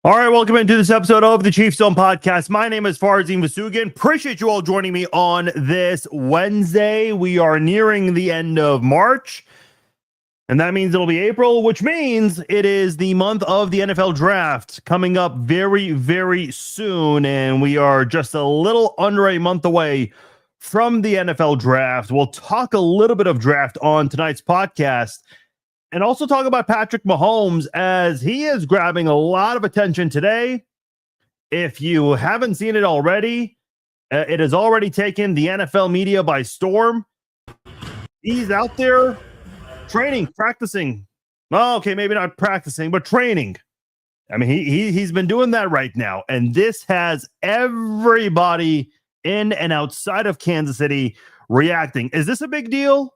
All right, welcome into this episode of the Chiefs Zone Podcast. My name is Farzin Vasugan. Appreciate you all joining me on this Wednesday. We are nearing the end of March, and that means it'll be April, which means it is the month of the NFL Draft coming up very, very soon, and we are just a little under a month away from the NFL Draft. We'll talk a little bit of draft on tonight's podcast, and also talk about Patrick Mahomes, as he is grabbing a lot of attention today. If you haven't seen it already, it has already taken the NFL media by storm. He's out there training, practicing. Oh, okay, maybe not practicing, but training. I mean, he's been doing that right now. And this has everybody in and outside of Kansas City reacting. Is this a big deal?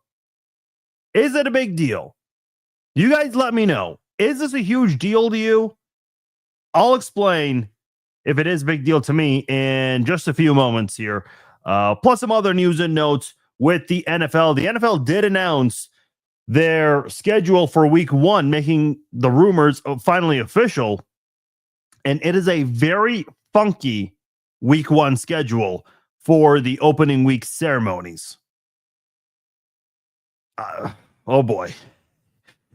Is it a big deal? You guys let me know. Is this a huge deal to you? I'll explain if it is a big deal to me in just a few moments here. Plus some other news and notes with the NFL. The NFL did announce their schedule for week 1, making the rumors finally official. And it is a very funky week 1 schedule for the opening week ceremonies. Oh boy.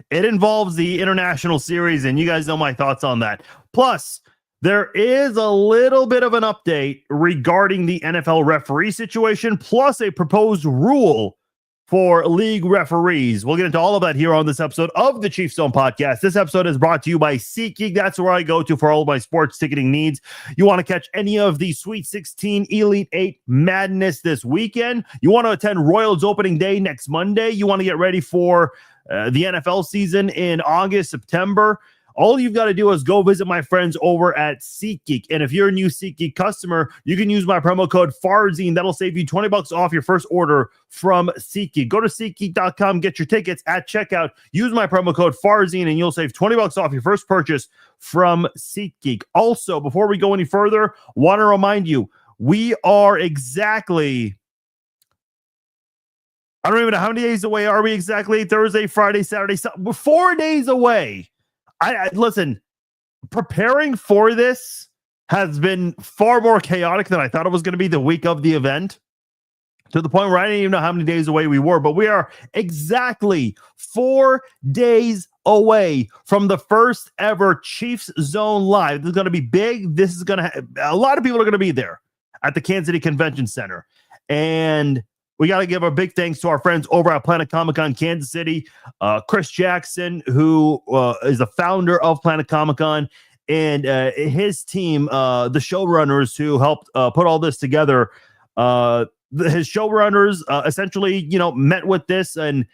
It involves the international series, and you guys know my thoughts on that. Plus, there is a little bit of an update regarding the NFL referee situation, plus a proposed rule for league referees. We'll get into all of that here on this episode of the Chiefs Zone Podcast. This episode is brought to you by SeatGeek. That's where I go to for all of my sports ticketing needs. You want to catch any of the Sweet 16, Elite 8 madness this weekend? You want to attend Royals opening day next Monday? You want to get ready for the NFL season in August, September? All you've got to do is go visit my friends over at SeatGeek. And if you're a new SeatGeek customer, you can use my promo code FARZIN. That'll save you $20 off your first order from SeatGeek. Go to SeatGeek.com, get your tickets at checkout. Use my promo code FARZIN, and you'll save $20 off your first purchase from SeatGeek. Also, before we go any further, want to remind you, we are exactly... I don't even know how many days away are we exactly. Thursday, Friday, Saturday, we're 4 days away. I listen, preparing for this has been far more chaotic than I thought it was going to be the week of the event, to the point where I didn't even know how many days away we were. But we are exactly 4 days away from the first ever Chiefs Zone Live. This is going to be big. This is going to a lot of people are going to be there at the Kansas City Convention Center. And we got to give a big thanks to our friends over at Planet Comic-Con Kansas City. Chris Jackson, who is the founder of Planet Comic-Con, and his team, the showrunners who helped put all this together. His showrunners essentially, met with this and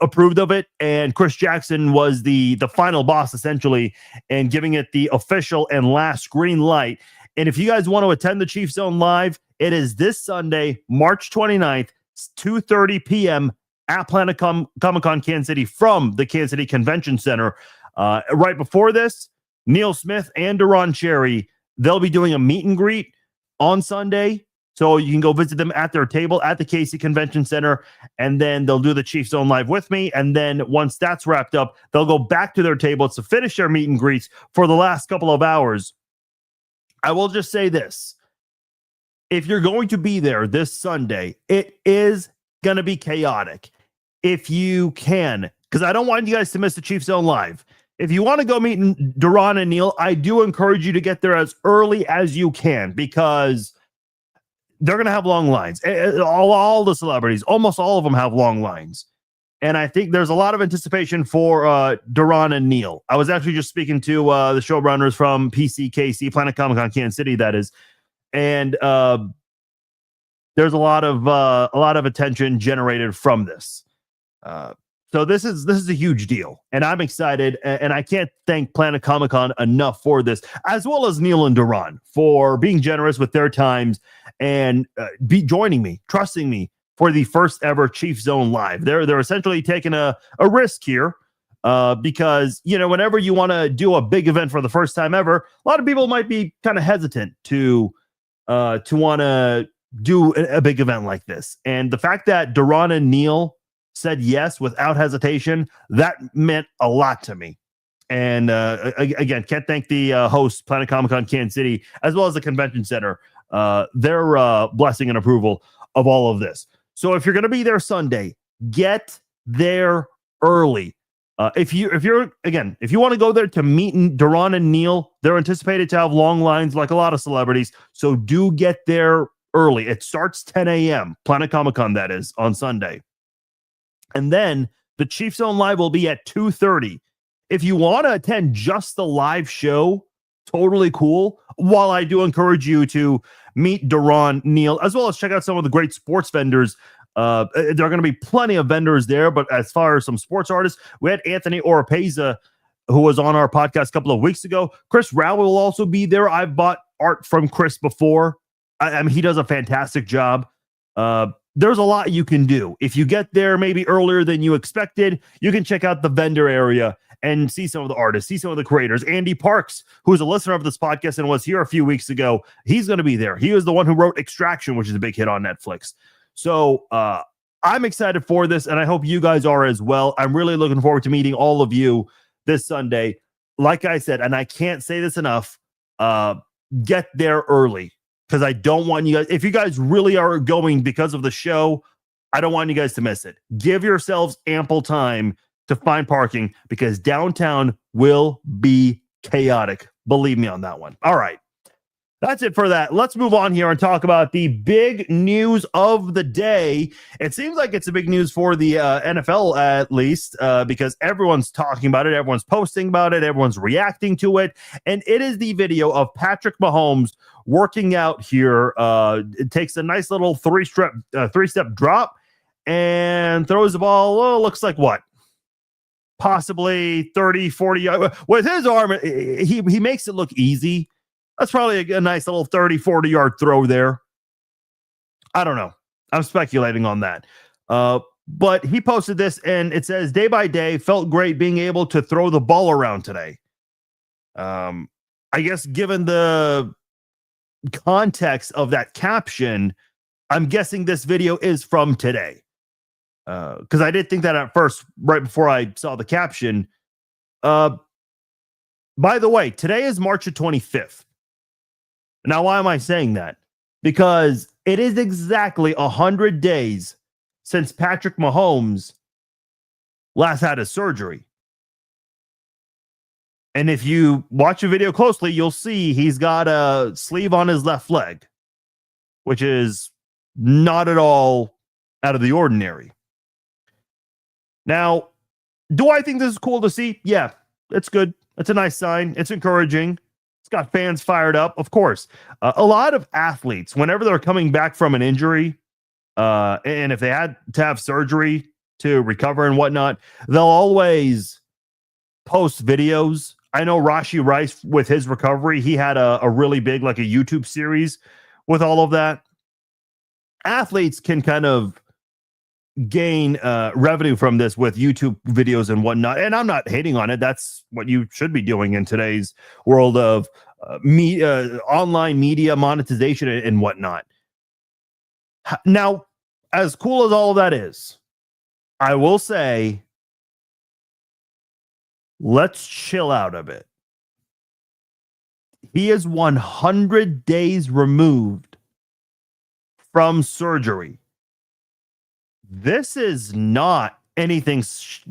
approved of it. And Chris Jackson was the final boss, essentially, and giving it the official and last green light. And if you guys want to attend the Chiefs Zone Live, it is this Sunday, March 29th, 2:30 p.m. at Planet Comic-Con Kansas City from the Kansas City Convention Center. Right before this, Neil Smith and Deron Cherry, they'll be doing a meet and greet on Sunday. So you can go visit them at their table at the KC Convention Center, and then they'll do the Chiefs Zone Live with me. And then once that's wrapped up, they'll go back to their tables to finish their meet and greets for the last couple of hours. I will just say this. If you're going to be there this Sunday, it is going to be chaotic. If you can, because I don't want you guys to miss the Chiefs Zone Live. If you want to go meet Deron and Neil, I do encourage you to get there as early as you can, because they're going to have long lines. All the celebrities, almost all of them have long lines. And I think there's a lot of anticipation for Deron and Neil. I was actually just speaking to the showrunners from PCKC, Planet Comic-Con Kansas City, that is. And there's a lot of attention generated from this. So this is a huge deal, and I'm excited, and I can't thank Planet Comic-Con enough for this, as well as Neil and Deron for being generous with their times and joining me, trusting me for the first ever Chiefs Zone Live. They're essentially taking a risk here. Because, whenever you want to do a big event for the first time ever, a lot of people might be kind of hesitant to want to do a big event like this. And the fact that Deron and Neil said yes without hesitation, that meant a lot to me. And again, can't thank the host, Planet Comic Con Kansas City, as well as the convention center. Their blessing and approval of all of this. So if you're going to be there Sunday, get there early. If you want to go there to meet Duran and Neil, they're anticipated to have long lines like a lot of celebrities. So do get there early. It starts 10 a.m. Planet Comic Con, that is, on Sunday. And then the Chiefs Zone Live will be at 2:30. If you want to attend just the live show, totally cool. While I do encourage you to meet Duran, Neil, as well as check out some of the great sports vendors. There are going to be plenty of vendors there, but as far as some sports artists, we had Anthony Oropeza, who was on our podcast a couple of weeks ago. Chris Rao will also be there. I've bought art from Chris before. I mean, he does a fantastic job. There's a lot you can do. If you get there maybe earlier than you expected, you can check out the vendor area and see some of the artists, see some of the creators. Andy Parks, who's a listener of this podcast and was here a few weeks ago, he's going to be there. He was the one who wrote Extraction, which is a big hit on Netflix. So I'm excited for this, and I hope you guys are as well. I'm really looking forward to meeting all of you this Sunday. Like I said, and I can't say this enough, get there early, because I don't want you guys, if you guys really are going because of the show, I don't want you guys to miss it. Give yourselves ample time to find parking, because downtown will be chaotic. Believe me on that one. All right. That's it for that. Let's move on here and talk about the big news of the day. It seems like it's a big news for the NFL, at least, because everyone's talking about it. Everyone's posting about it. Everyone's reacting to it. And it is the video of Patrick Mahomes working out here. It takes a nice little three-step drop and throws the ball, looks like what? Possibly 30, 40 yards. With his arm, he makes it look easy. That's probably a nice little 30, 40-yard throw there. I don't know. I'm speculating on that. But he posted this, and it says, day by day, felt great being able to throw the ball around today. I guess given the context of that caption, I'm guessing this video is from today. Because I did think that at first, right before I saw the caption. By the way, today is March 25th. Now, why am I saying that? Because it is exactly 100 days since Patrick Mahomes last had his surgery. And if you watch the video closely, you'll see he's got a sleeve on his left leg, which is not at all out of the ordinary. Now, do I think this is cool to see? Yeah, it's good. It's a nice sign. It's encouraging. It's got fans fired up, of course. A lot of athletes, whenever they're coming back from an injury, and if they had to have surgery to recover and whatnot, they'll always post videos. I know Rashee Rice, with his recovery, he had a really big, like a YouTube series with all of that. Athletes can kind of gain revenue from this with YouTube videos and whatnot. And I'm not hating on it. That's what you should be doing in today's world of online media monetization and whatnot. Now, as cool as all of that is, I will say, let's chill out a bit. He is 100 days removed from surgery. This is not anything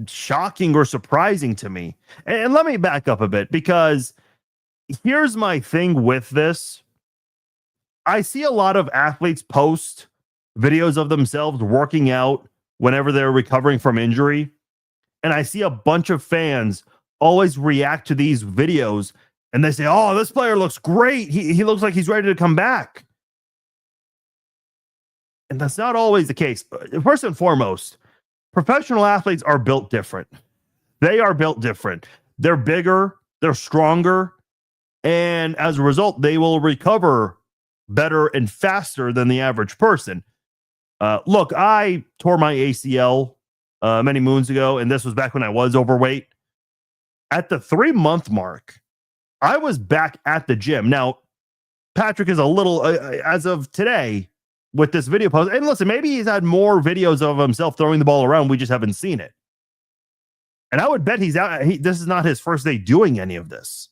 shocking or surprising to me. And let me back up a bit, because here's my thing with this. I see a lot of athletes post videos of themselves working out whenever they're recovering from injury. And I see a bunch of fans always react to these videos and they say, oh, this player looks great. He looks like he's ready to come back. And that's not always the case. First and foremost, professional athletes are built different. They are built different. They're bigger, they're stronger, and as a result, they will recover better and faster than the average person. Look, I tore my ACL many moons ago, and this was back when I was overweight. At the 3-month mark, I was back at the gym. Now, Patrick is a little, as of today, with this video post, and listen, maybe he's had more videos of himself throwing the ball around. We just haven't seen it. And I would bet he's out. This is not his first day doing any of this.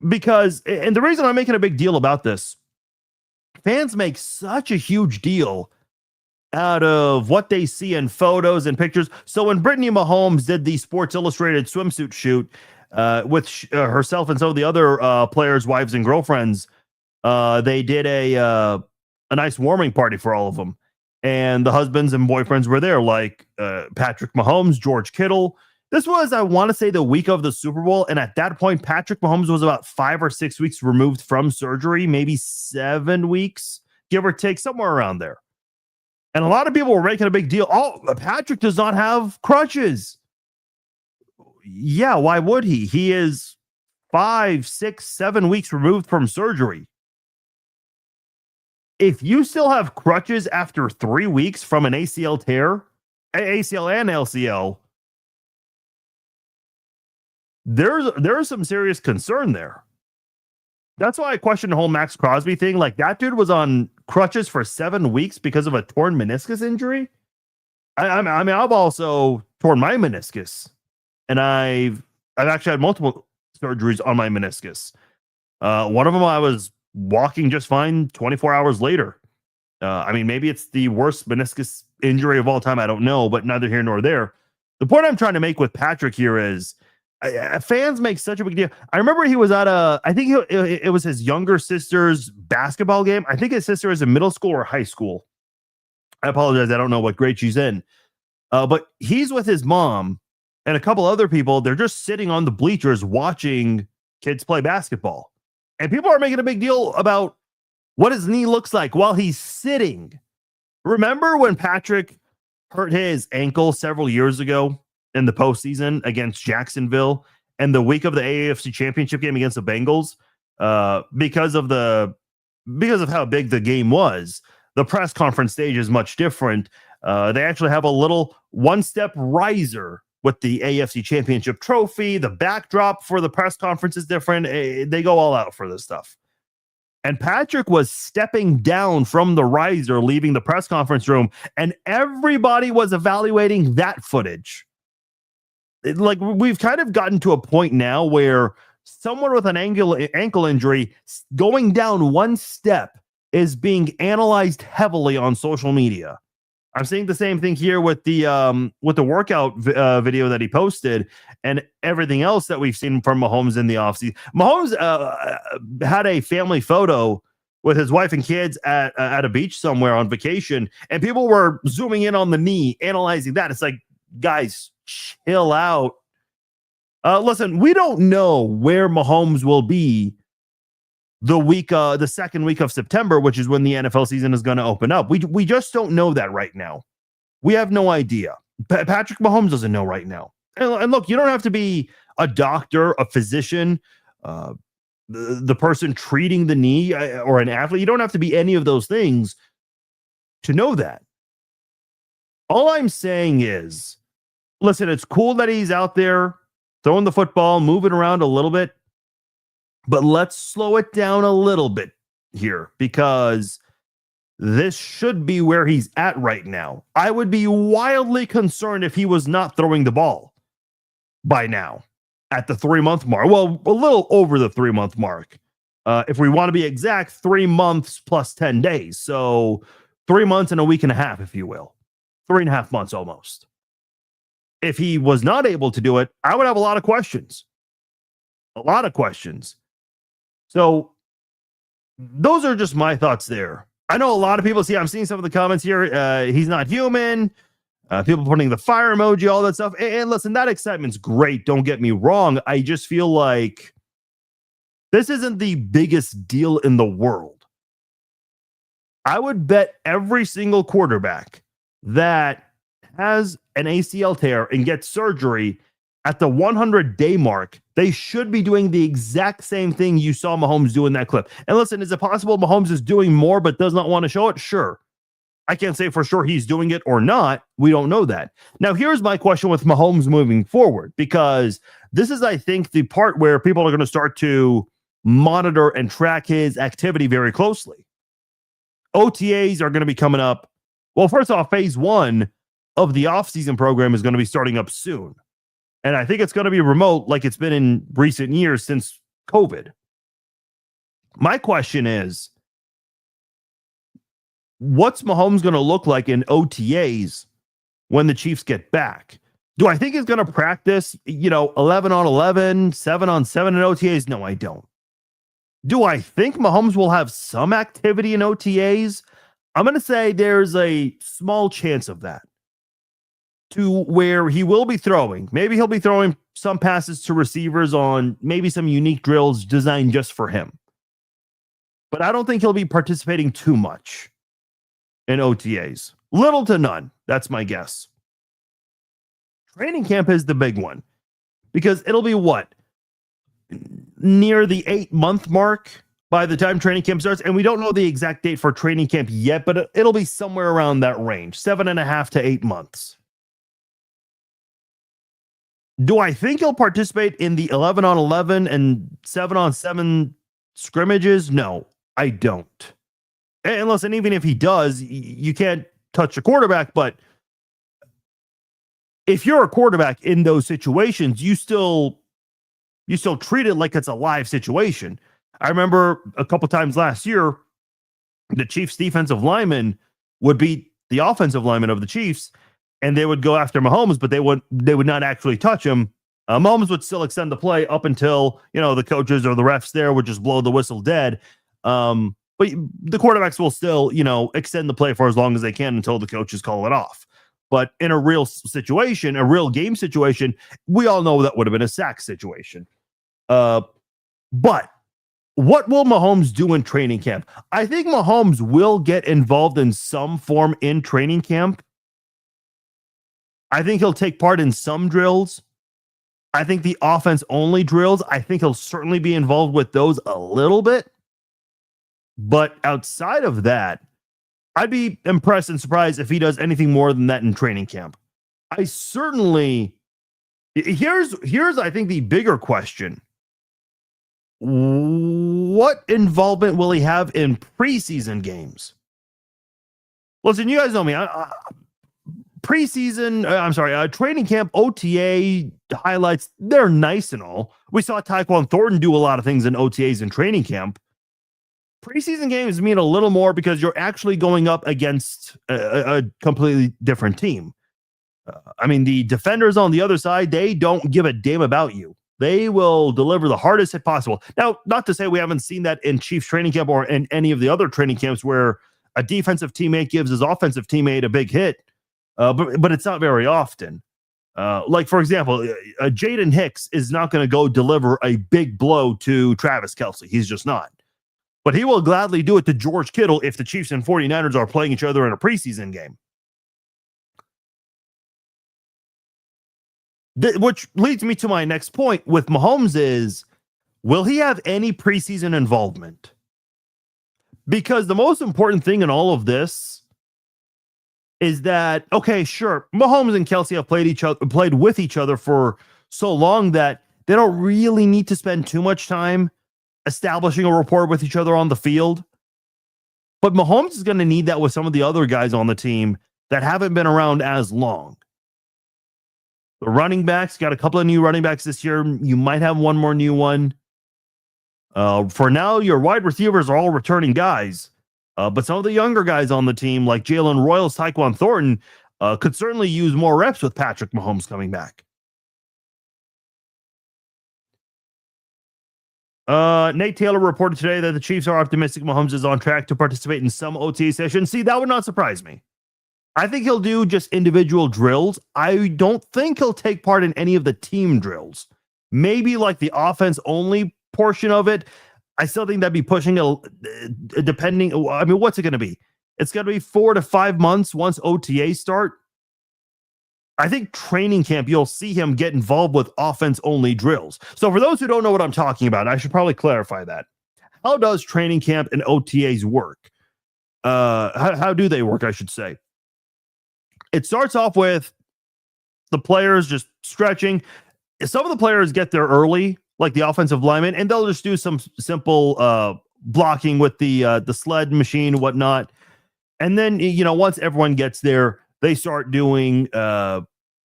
Because, and the reason I'm making a big deal about this, fans make such a huge deal out of what they see in photos and pictures. So when Brittany Mahomes did the Sports Illustrated swimsuit shoot with herself and some of the other players' wives and girlfriends, they did a nice warming party for all of them. And the husbands and boyfriends were there, like Patrick Mahomes, George Kittle. This was, I want to say, the week of the Super Bowl. And at that point, Patrick Mahomes was about 5 or 6 weeks removed from surgery, maybe 7 weeks, give or take, somewhere around there. And a lot of people were making a big deal. Oh, Patrick does not have crutches. Yeah, why would he? He is 5, 6, 7 weeks removed from surgery. If you still have crutches after 3 weeks from an ACL tear, ACL and LCL, there's some serious concern there. That's why I question the whole Max Crosby thing. Like, that dude was on crutches for 7 weeks because of a torn meniscus injury. I mean, I've also torn my meniscus, and I've actually had multiple surgeries on my meniscus. One of them I was walking just fine 24 hours later. I mean, maybe it's the worst meniscus injury of all time. I don't know, but neither here nor there. The point I'm trying to make with Patrick here is fans make such a big deal. I remember he was at I think it was his younger sister's basketball game. I think his sister is in middle school or high school. I apologize. I don't know what grade she's in. But he's with his mom and a couple other people. They're just sitting on the bleachers watching kids play basketball. And people are making a big deal about what his knee looks like while he's sitting. Remember when Patrick hurt his ankle several years ago in the postseason against Jacksonville and the week of the AFC Championship game against the Bengals? Because of how big the game was, the press conference stage is much different. They actually have a little one-step riser with the AFC Championship trophy. The backdrop for the press conference is different. They go all out for this stuff. And Patrick was stepping down from the riser, leaving the press conference room, and everybody was evaluating that footage. Like, we've kind of gotten to a point now where someone with an ankle injury going down one step is being analyzed heavily on social media. I'm seeing the same thing here with the workout video that he posted and everything else that we've seen from Mahomes in the offseason. Mahomes had a family photo with his wife and kids at a beach somewhere on vacation, and people were zooming in on the knee, analyzing that. It's like, guys, chill out. Listen, we don't know where Mahomes will be the second week of September, which is when the NFL season is going to open up. We just don't know that right now. We have no idea. Patrick Mahomes doesn't know right now. And look, you don't have to be a doctor, a physician, the person treating the knee, or an athlete. You don't have to be any of those things to know that. All I'm saying is, listen, it's cool that he's out there throwing the football, moving around a little bit. But let's slow it down a little bit here, because this should be where he's at right now. I would be wildly concerned if he was not throwing the ball by now at the 3-month mark. Well, a little over the 3-month mark. If we want to be exact, 3 months plus 10 days. So 3 months and a week and a half, if you will. 3.5 months almost. If he was not able to do it, I would have a lot of questions. A lot of questions. So those are just my thoughts there. I know a lot of people I'm seeing some of the comments here. He's not human. People putting the fire emoji, all that stuff. And listen, that excitement's great. Don't get me wrong. I just feel like this isn't the biggest deal in the world. I would bet every single quarterback that has an ACL tear and gets surgery at the 100-day mark, they should be doing the exact same thing you saw Mahomes do in that clip. And listen, is it possible Mahomes is doing more but does not want to show it? Sure. I can't say for sure he's doing it or not. We don't know that. Now, here's my question with Mahomes moving forward, because this is, I think, the part where people are going to start to monitor and track his activity very closely. OTAs are going to be coming up. Well, first off, phase 1 of the offseason program is going to be starting up soon. And I think it's going to be remote like it's been in recent years since COVID. My question is, what's Mahomes going to look like in OTAs when the Chiefs get back? Do I think he's going to practice, 11 on 11, 7 on 7 in OTAs? No, I don't. Do I think Mahomes will have some activity in OTAs? I'm going to say there's a small chance of that, to where he will be throwing. Maybe he'll be throwing some passes to receivers on maybe some unique drills designed just for him. But I don't think he'll be participating too much in OTAs. Little to none. That's my guess. Training camp is the big one, because it'll be what? Near the 8-month mark by the time training camp starts. And we don't know the exact date for training camp yet, but it'll be somewhere around that range, 7.5 to 8 months. Do I think he'll participate in the 11 on 11 and 7 on 7 scrimmages? No, I don't. And listen, even if he does, you can't touch a quarterback, but if you're a quarterback in those situations, you still treat it like it's a live situation. I remember a couple times last year, the Chiefs defensive lineman would beat the offensive lineman of the Chiefs, and they would go after Mahomes, but they would not actually touch him. Mahomes would still extend the play up until, the coaches or the refs there would just blow the whistle dead. But the quarterbacks will still, extend the play for as long as they can until the coaches call it off. But in a real situation, a real game situation, we all know that would have been a sack situation. But what will Mahomes do in training camp? I think Mahomes will get involved in some form in training camp. I think he'll take part in some drills. I think the offense only drills, I think he'll certainly be involved with those a little bit. But outside of that, I'd be impressed and surprised if he does anything more than that in training camp. Here's I think the bigger question. What involvement will he have in preseason games? Listen, you guys know me. Training camp, OTA highlights, they're nice and all. We saw Tyquan Thornton do a lot of things in OTAs and training camp. Preseason games mean a little more because you're actually going up against a completely different team. The defenders on the other side, they don't give a damn about you. They will deliver the hardest hit possible. Now, not to say we haven't seen that in Chiefs training camp or in any of the other training camps where a defensive teammate gives his offensive teammate a big hit, but it's not very often. Like, for example, Jaden Hicks is not going to go deliver a big blow to Travis Kelce. He's just not. But he will gladly do it to George Kittle if the Chiefs and 49ers are playing each other in a preseason game. Which leads me to my next point with Mahomes is, will he have any preseason involvement? Because the most important thing in all of this is that, okay, sure, Mahomes and Kelce have played with each other for so long that they don't really need to spend too much time establishing a rapport with each other on the field. But Mahomes is going to need that with some of the other guys on the team that haven't been around as long. The running backs, got a couple of new running backs this year. You might have one more new one. For now, your wide receivers are all returning guys. But some of the younger guys on the team, like Jalen Royals, Tyquan Thornton, could certainly use more reps with Patrick Mahomes coming back. Nate Taylor reported today that the Chiefs are optimistic Mahomes is on track to participate in some OTA sessions. See, that would not surprise me. I think he'll do just individual drills. I don't think he'll take part in any of the team drills. Maybe like the offense only portion of it. I still think that'd be pushing it, depending. What's it going to be? It's going to be 4 to 5 months once OTA start. I think training camp, you'll see him get involved with offense-only drills. So for those who don't know what I'm talking about, I should probably clarify that. How does training camp and OTAs work? How do they work, I should say? It starts off with the players just stretching. Some of the players get there early, like the offensive linemen, and they'll just do some simple blocking with the sled machine, whatnot. And then, once everyone gets there, they start doing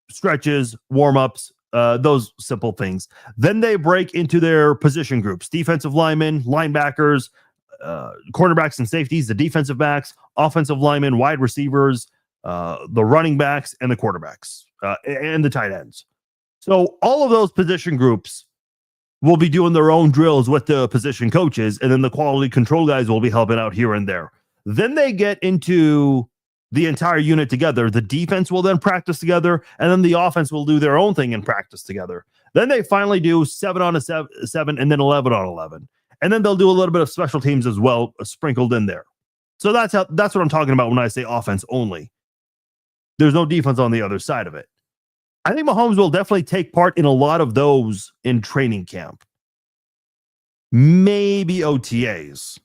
stretches, warm-ups, those simple things. Then they break into their position groups: defensive linemen, linebackers, cornerbacks and safeties, the defensive backs, offensive linemen, wide receivers, the running backs, and the quarterbacks, and the tight ends. So all of those position groups will be doing their own drills with the position coaches, and then the quality control guys will be helping out here and there. Then they get into the entire unit together. The defense will then practice together, and then the offense will do their own thing and practice together. Then they finally do 7 on a 7 and then 11 on 11. And then they'll do a little bit of special teams as well, sprinkled in there. So that's what I'm talking about when I say offense only. There's no defense on the other side of it. I think Mahomes will definitely take part in a lot of those in training camp. Maybe OTAs.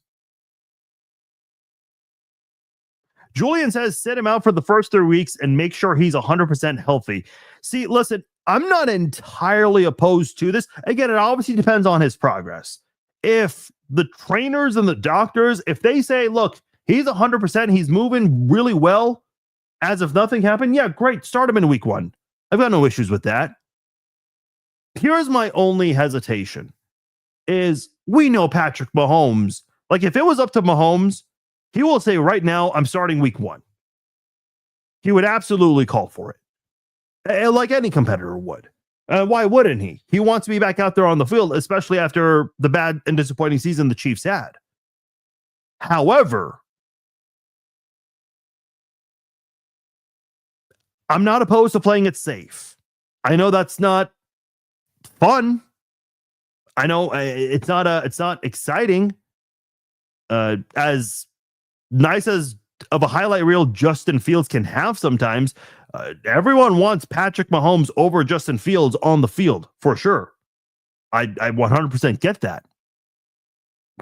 Julian says, sit him out for the first 3 weeks and make sure he's 100% healthy. See, listen, I'm not entirely opposed to this. Again, it obviously depends on his progress. If the trainers and the doctors, if they say, look, he's 100%, he's moving really well, as if nothing happened, yeah, great, start him in week 1. I've got no issues with that. Here's my only hesitation is we know Patrick Mahomes. Like, if it was up to Mahomes, he will say right now, I'm starting week 1. He would absolutely call for it, like any competitor would. Why wouldn't he? He wants to be back out there on the field, especially after the bad and disappointing season the Chiefs had. However, I'm not opposed to playing it safe. I know that's not fun. I know it's not exciting. As nice as of a highlight reel Justin Fields can have sometimes, everyone wants Patrick Mahomes over Justin Fields on the field, for sure. I 100% get that.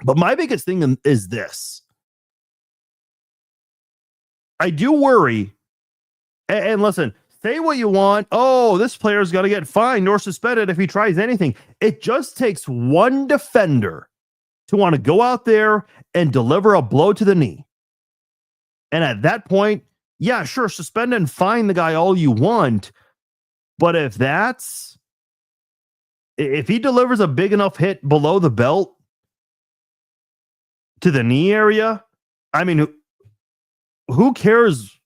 But my biggest thing is this. I do worry, and listen, say what you want. Oh, this player's got to get fined or suspended if he tries anything. It just takes one defender to want to go out there and deliver a blow to the knee. And at that point, yeah, sure, suspend and fine the guy all you want. But if he delivers a big enough hit below the belt to the knee area, I mean, who cares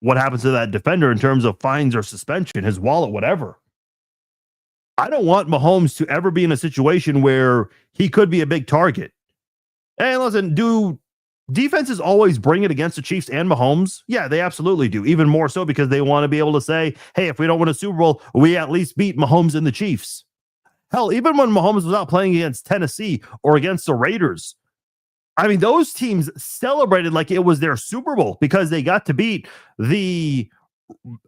what happens to that defender in terms of fines or suspension, his wallet, whatever? I don't want Mahomes to ever be in a situation where he could be a big target. And listen, do defenses always bring it against the Chiefs and Mahomes? Yeah, they absolutely do. Even more so because they want to be able to say, hey, if we don't win a Super Bowl, we at least beat Mahomes and the Chiefs. Hell, even when Mahomes was out playing against Tennessee or against the Raiders, I mean, those teams celebrated like it was their Super Bowl because they got to beat the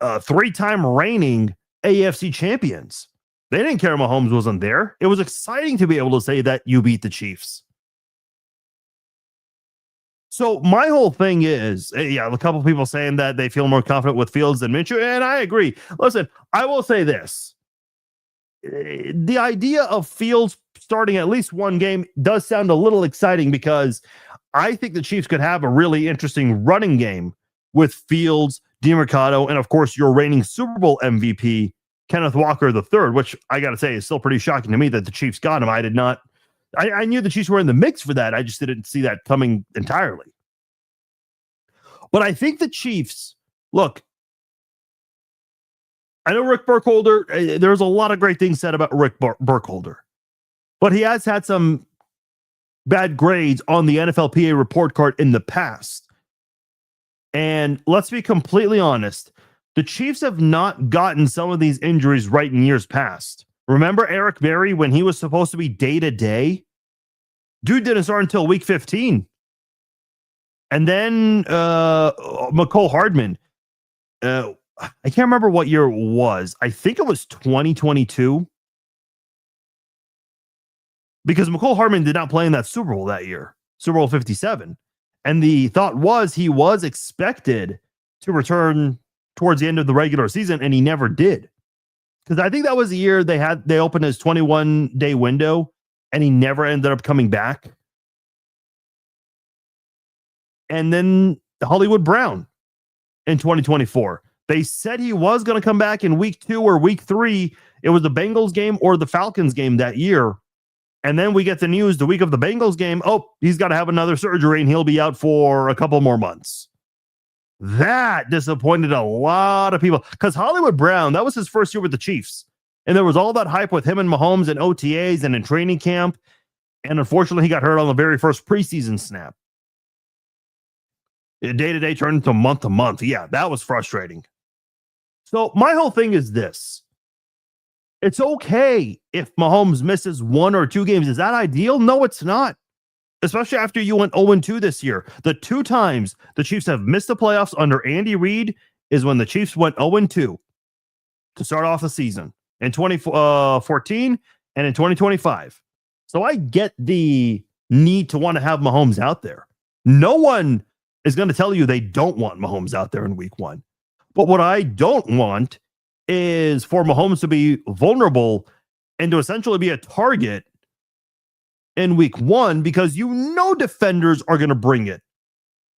3-time reigning AFC champions. They didn't care Mahomes wasn't there. It was exciting to be able to say that you beat the Chiefs. So my whole thing is, yeah, a couple of people saying that they feel more confident with Fields than Minshew, and I agree. Listen, I will say this. The idea of Fields starting at least one game does sound a little exciting because I think the Chiefs could have a really interesting running game with Fields, DeMarcado, and of course your reigning Super Bowl MVP, Kenneth Walker III, which I got to say is still pretty shocking to me that the Chiefs got him. I knew the Chiefs were in the mix for that. I just didn't see that coming entirely. But I think the Chiefs, look, I know Rick Burkholder, there's a lot of great things said about Rick Burkholder, but he has had some bad grades on the NFLPA report card in the past. And let's be completely honest, the Chiefs have not gotten some of these injuries right in years past. Remember Eric Berry when he was supposed to be day-to-day? Dude didn't start until week 15. And then McCole Hardman. I can't remember what year it was. I think it was 2022. Because McCole Hardman did not play in that Super Bowl that year. Super Bowl 57. And the thought was he was expected to return towards the end of the regular season, and he never did. Because I think that was the year they opened his 21-day window, and he never ended up coming back. And then Hollywood Brown. in 2024. They said he was going to come back in week 2 or week 3. It was the Bengals game or the Falcons game that year. And then we get the news the week of the Bengals game. Oh, he's got to have another surgery and he'll be out for a couple more months. That disappointed a lot of people because Hollywood Brown, that was his first year with the Chiefs. And there was all that hype with him and Mahomes and OTAs and in training camp. And unfortunately, he got hurt on the very first preseason snap. Day to day turned into month to month. Yeah, that was frustrating. So my whole thing is this. It's okay if Mahomes misses 1 or 2 games. Is that ideal? No, it's not. Especially after you went 0-2 this year. The 2 times the Chiefs have missed the playoffs under Andy Reid is when the Chiefs went 0-2 to start off the season in 2014 and in 2025. So I get the need to want to have Mahomes out there. No one is going to tell you they don't want Mahomes out there in week 1. But what I don't want is for Mahomes to be vulnerable and to essentially be a target in week 1 because defenders are going to bring it.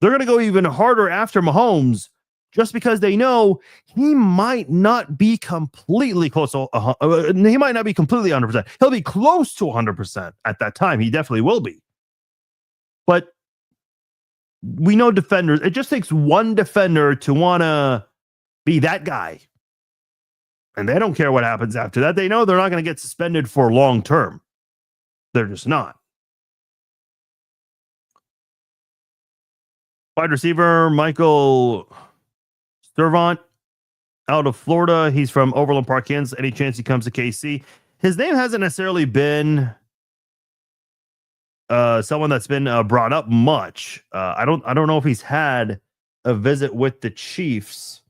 They're going to go even harder after Mahomes just because they know he might not be completely close to he might not be completely 100%. He'll be close to 100% at that time. He definitely will be. But we know defenders. It just takes one defender to want to be that guy. And they don't care what happens after that. They know they're not going to get suspended for long term. They're just not. Wide receiver Michael Servant out of Florida. He's from Overland Park, Kansas. Any chance he comes to KC? His name hasn't necessarily been someone that's been brought up much. I don't know if he's had a visit with the Chiefs.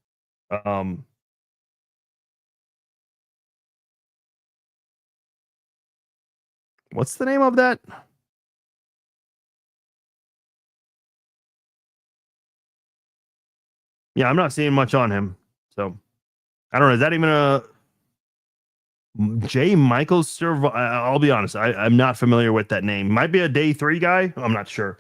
What's the name of that? Yeah, I'm not seeing much on him. So I don't know. Is that even a J. Michael Serv? I'll be honest. I'm not familiar with that name. Might be a day 3 guy. I'm not sure.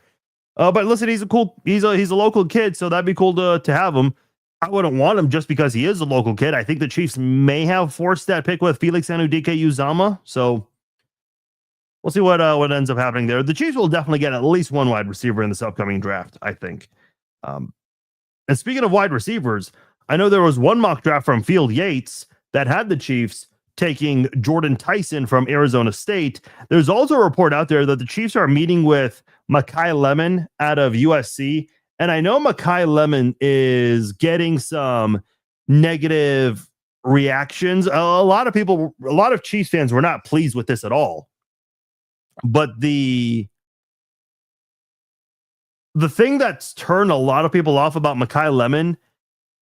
But listen, he's a local kid, so that'd be cool to have him. I wouldn't want him just because he is a local kid. I think the Chiefs may have forced that pick with Felix Anudike-Uzomah. So we'll see what ends up happening there. The Chiefs will definitely get at least one wide receiver in this upcoming draft, I think. And speaking of wide receivers, I know there was one mock draft from Field Yates that had the Chiefs taking Jordan Tyson from Arizona State. There's also a report out there that the Chiefs are meeting with Makai Lemon out of USC. And I know Makai Lemon is getting some negative reactions. A lot of Chiefs fans were not pleased with this at all. But the thing that's turned a lot of people off about Makai Lemon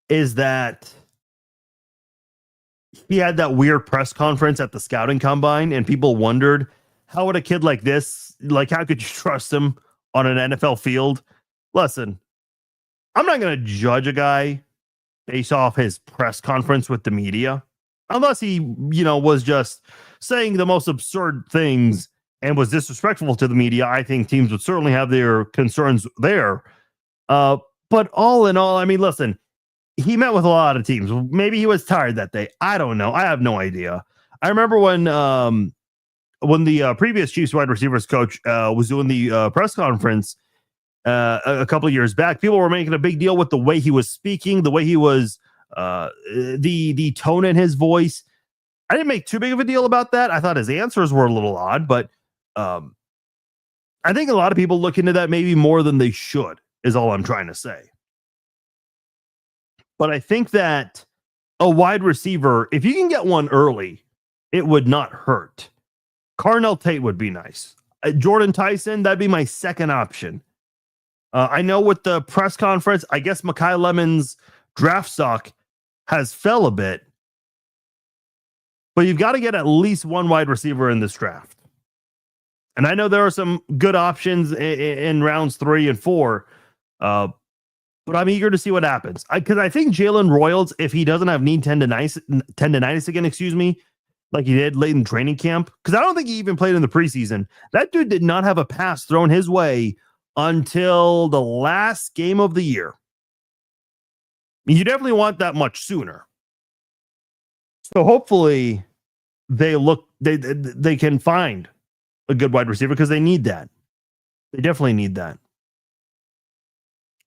is that he had that weird press conference at the scouting combine, and people wondered, how would a kid like this, how could you trust him on an NFL field? Listen, I'm not going to judge a guy based off his press conference with the media, unless he, was just saying the most absurd things and was disrespectful to the media. I think teams would certainly have their concerns there. But all in all, I mean, listen, he met with a lot of teams. Maybe he was tired that day. I don't know. I have no idea. I remember when the previous Chiefs wide receivers coach was doing the press conference a couple of years back, people were making a big deal with the way he was speaking, the way he was, the tone in his voice. I didn't make too big of a deal about that. I thought his answers were a little odd, but I think a lot of people look into that maybe more than they should, is all I'm trying to say. But I think that a wide receiver, if you can get one early, it would not hurt. Carnell Tate would be nice. Jordan Tyson, that'd be my second option. I know with the press conference, I guess Makai Lemon's draft stock has fell a bit. But you've got to get at least one wide receiver in this draft. And I know there are some good options in rounds 3 and 4. But I'm eager to see what happens. Because I think Jalen Royals, if he doesn't have knee tendonitis again, like he did late in training camp, because I don't think he even played in the preseason. That dude did not have a pass thrown his way until the last game of the year. You definitely want that much sooner. So hopefully they can find a good wide receiver because they need that. They definitely need that.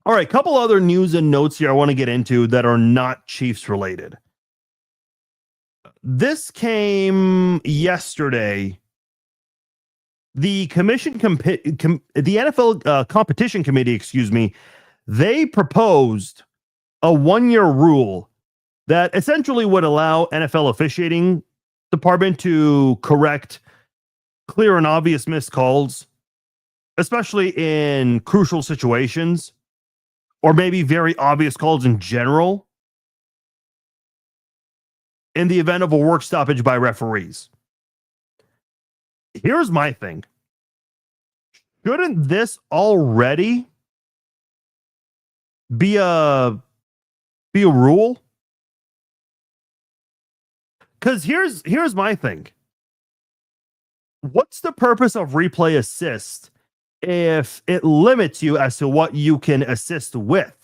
All right, couple other news and notes here I want to get into that are not Chiefs related. This came yesterday. The the NFL competition committee, they proposed a 1-year rule that essentially would allow NFL officiating department to correct clear and obvious missed calls, especially in crucial situations, or maybe very obvious calls in general, in the event of a work stoppage by referees. Here's my thing. Shouldn't this already be a rule? Because here's my thing. What's the purpose of replay assist if it limits you as to what you can assist with?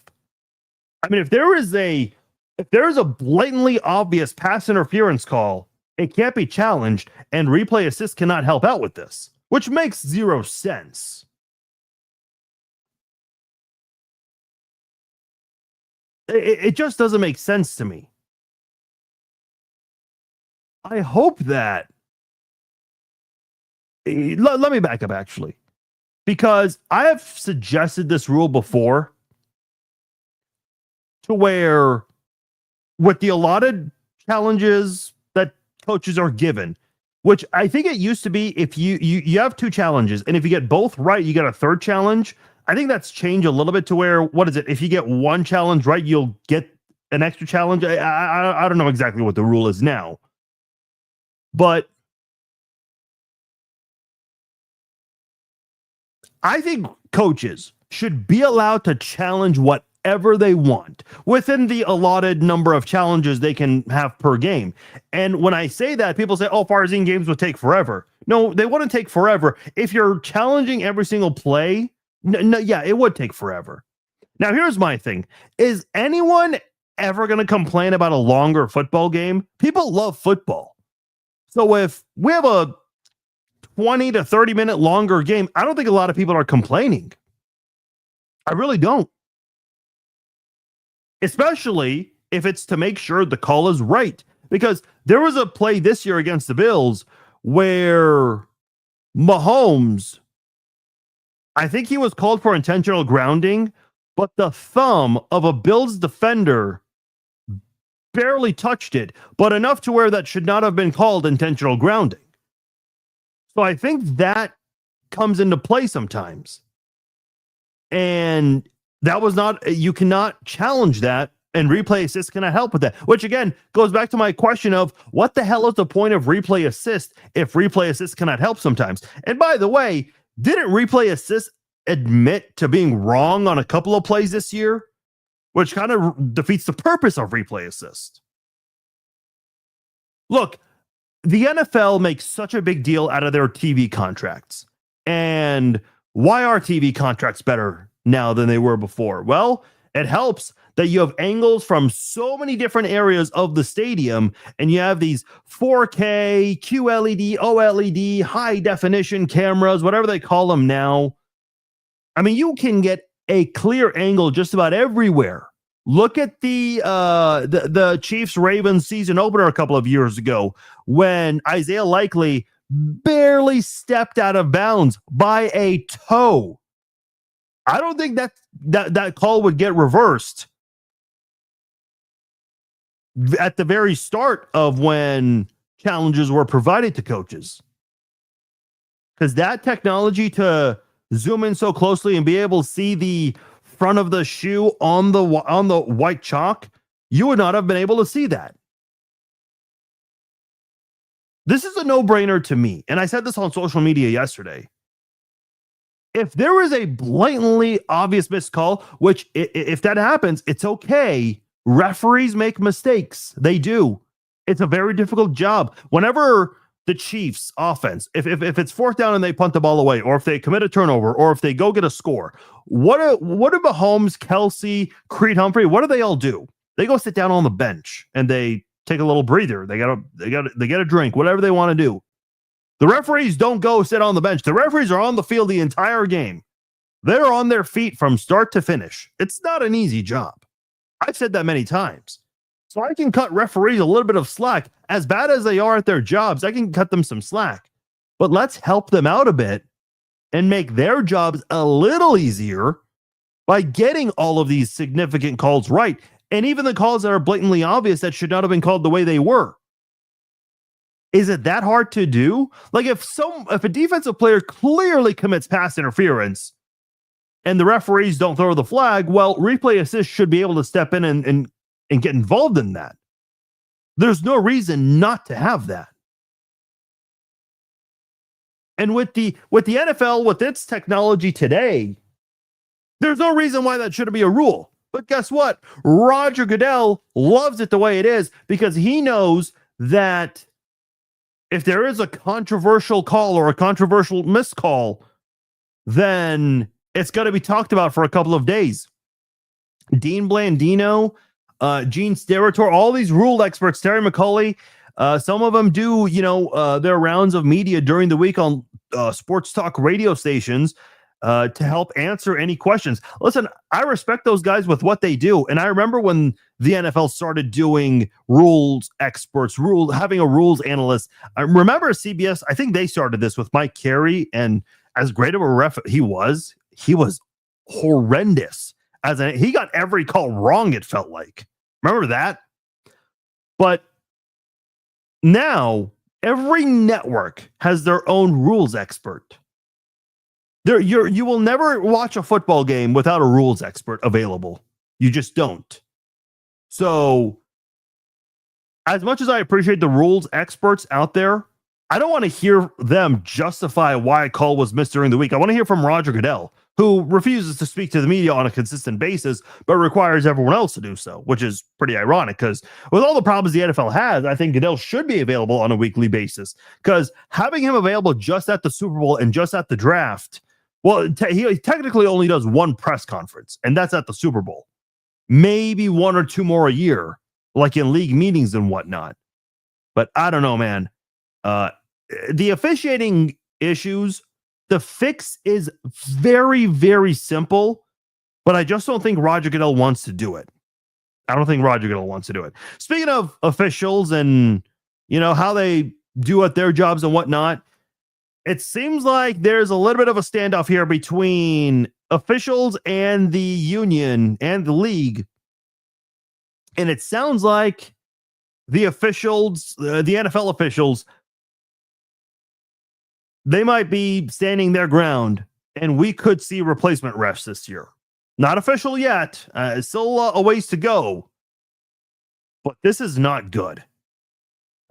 I mean, if there is a blatantly obvious pass interference call, it can't be challenged, and replay assist cannot help out with this, which makes zero sense. It just doesn't make sense to me. I hope that. Let me back up, actually, because I have suggested this rule before to where with the allotted challenges that coaches are given, which I think it used to be if you have 2 challenges, and if you get both right, you get a third challenge. I think that's changed a little bit to where, what is it? If you get 1 challenge right, you'll get an extra challenge. I don't know exactly what the rule is now, but I think coaches should be allowed to challenge whatever they want within the allotted number of challenges they can have per game. And when I say that, people say, oh, Farzine, games would take forever. No, they wouldn't take forever. If you're challenging every single play, yeah, it would take forever. Now, here's my thing. Is anyone ever going to complain about a longer football game? People love football. So if we have a 20 to 30 minute longer game, I don't think a lot of people are complaining. I really don't. Especially if it's to make sure the call is right. Because there was a play this year against the Bills where Mahomes, I think he was called for intentional grounding, but the thumb of a Bills defender barely touched it, but enough to where that should not have been called intentional grounding. So I think that comes into play sometimes. And that was not, you cannot challenge that, and replay assist cannot help with that, which again goes back to my question of what the hell is the point of replay assist if replay assist cannot help sometimes? And by the way, didn't replay assist admit to being wrong on a couple of plays this year, which kind of defeats the purpose of replay assist? Look, the NFL makes such a big deal out of their TV contracts. And why are TV contracts better now than they were before? Well, it helps that you have angles from so many different areas of the stadium, and you have these 4K, QLED, OLED, high definition cameras, whatever they call them now. I mean, you can get a clear angle just about everywhere. Look at the Chiefs-Ravens season opener a couple of years ago when Isaiah Likely barely stepped out of bounds by a toe. I don't think that call would get reversed at the very start of when challenges were provided to coaches. Because that technology to zoom in so closely and be able to see the front of the shoe on the white chalk, you would not have been able to see that. This is a no-brainer to me, and I said this on social media yesterday. If there is a blatantly obvious missed call, which if that happens, it's okay. Referees make mistakes. They do. It's a very difficult job. Whenever the Chiefs offense, if it's 4th down and they punt the ball away, or if they commit a turnover, or if they go get a score, what do Mahomes, Kelsey, Creed Humphrey, what do they all do? they go sit down on the bench and they take a little breather. They get a drink, whatever they want to do. The referees don't go sit on the bench. The referees are on the field the entire game. They're on their feet from start to finish. It's not an easy job. I've said that many times. So I can cut referees a little bit of slack. As bad as they are at their jobs, I can cut them some slack. But let's help them out a bit and make their jobs a little easier by getting all of these significant calls right. And even the calls that are blatantly obvious that should not have been called the way they were. Is it that hard to do? Like if a defensive player clearly commits pass interference and the referees don't throw the flag, well, replay assist should be able to step in and get involved in that. There's no reason not to have that. And with the NFL, with its technology today, there's no reason why that shouldn't be a rule. But guess what? Roger Goodell loves it the way it is because he knows that if there is a controversial call or a controversial miscall, then it's going to be talked about for a couple of days. Dean Blandino, Gene Steratore, all these rule experts, Terry McCauley, some of them do, their rounds of media during the week on sports talk radio stations to help answer any questions. Listen, I respect those guys with what they do. And I remember when the NFL started doing rules experts, having a rules analyst. I remember CBS, I think they started this with Mike Carey, and as great of a ref he was horrendous. He got every call wrong, it felt like. Remember that? But now every network has their own rules expert. You will never watch a football game without a rules expert available. You just don't. So, as much as I appreciate the rules experts out there, I don't want to hear them justify why a call was missed during the week. I want to hear from Roger Goodell, who refuses to speak to the media on a consistent basis, but requires everyone else to do so, which is pretty ironic because with all the problems the NFL has, I think Goodell should be available on a weekly basis because having him available just at the Super Bowl and just at the draft, well, he technically only does one press conference, and that's at the Super Bowl. Maybe one or two more a year, like in league meetings and whatnot. But I don't know, man. The officiating issues, the fix is very, very simple, but I just don't think Roger Goodell wants to do it. I don't think Roger Goodell wants to do it. Speaking of officials and, how they do at their jobs and whatnot, it seems like there's a little bit of a standoff here between officials and the union and the league. And it sounds like the officials, the NFL officials, they might be standing their ground and we could see replacement refs this year. Not official yet. Still a ways to go. But this is not good.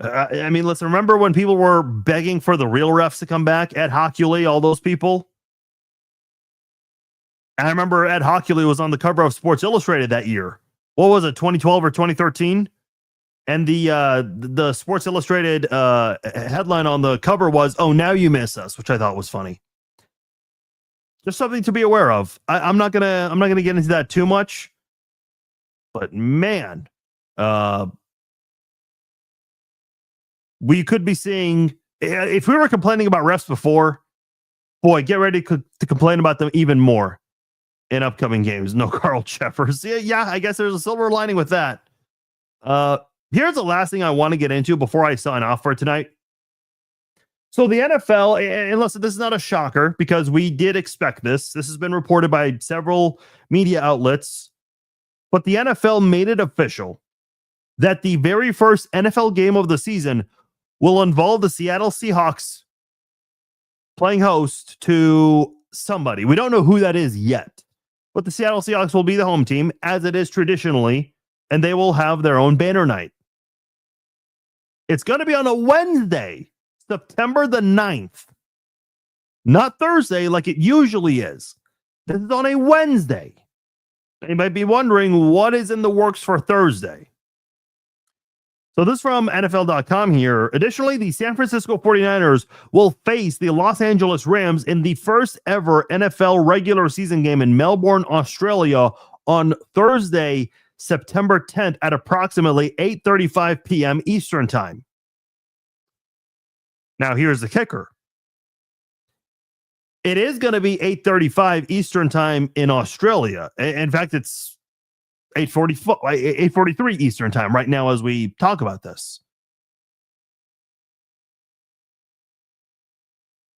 Let's remember when people were begging for the real refs to come back, Ed Hockley, all those people. I remember Ed Hockley was on the cover of Sports Illustrated that year. What was it, 2012 or 2013? And the Sports Illustrated headline on the cover was, "Oh, now you miss us," which I thought was funny. Just something to be aware of. I'm not gonna get into that too much, but man, we could be seeing, if we were complaining about refs before, boy, get ready to complain about them even more in upcoming games. No Carl Jeffers. Yeah, I guess there's a silver lining with that. Here's the last thing I want to get into before I sign off for tonight. So the NFL, and listen, this is not a shocker because we did expect this. This has been reported by several media outlets, but the NFL made it official that the very first NFL game of the season will involve the Seattle Seahawks playing host to somebody. We don't know who that is yet, but the Seattle Seahawks will be the home team as it is traditionally, and they will have their own banner night. It's going to be on a Wednesday, September the 9th, not Thursday like it usually is. This is on a Wednesday. You might be wondering what is in the works for Thursday. So this is from NFL.com here. Additionally, the San Francisco 49ers will face the Los Angeles Rams in the first ever NFL regular season game in Melbourne, Australia on Thursday, September 10th at approximately 8:35 p.m. Eastern Time. Now, here's the kicker. It is going to be 8:35 Eastern Time in Australia. In fact, it's 8:43 Eastern Time right now as we talk about this.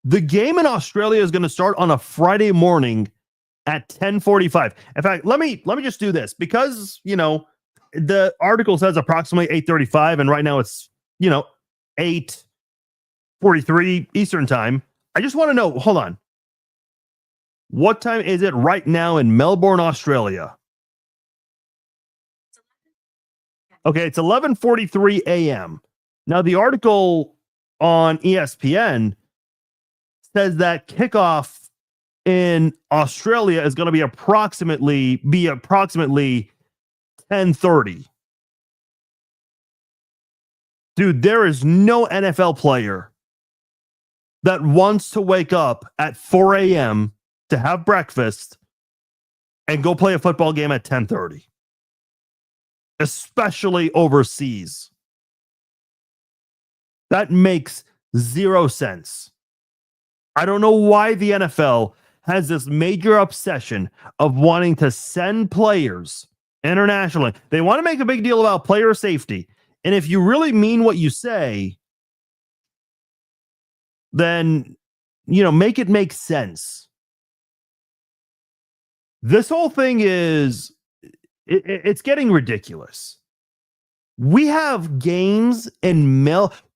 The game in Australia is going to start on a Friday morning at 10:45. In fact, let me just do this because, the article says approximately 8:35 and right now it's, 8:43 Eastern Time. I just want to know, hold on. What time is it right now in Melbourne, Australia? Okay, it's 11:43 a.m. Now the article on ESPN says that kickoff in Australia is going to be approximately 10:30. Dude, there is no NFL player that wants to wake up at 4 a.m. to have breakfast and go play a football game at 10:30, especially overseas. That makes zero sense. I don't know why the NFL has this major obsession of wanting to send players internationally. They want to make a big deal about player safety. And if you really mean what you say, then, make it make sense. This whole thing is, it's getting ridiculous. We have games in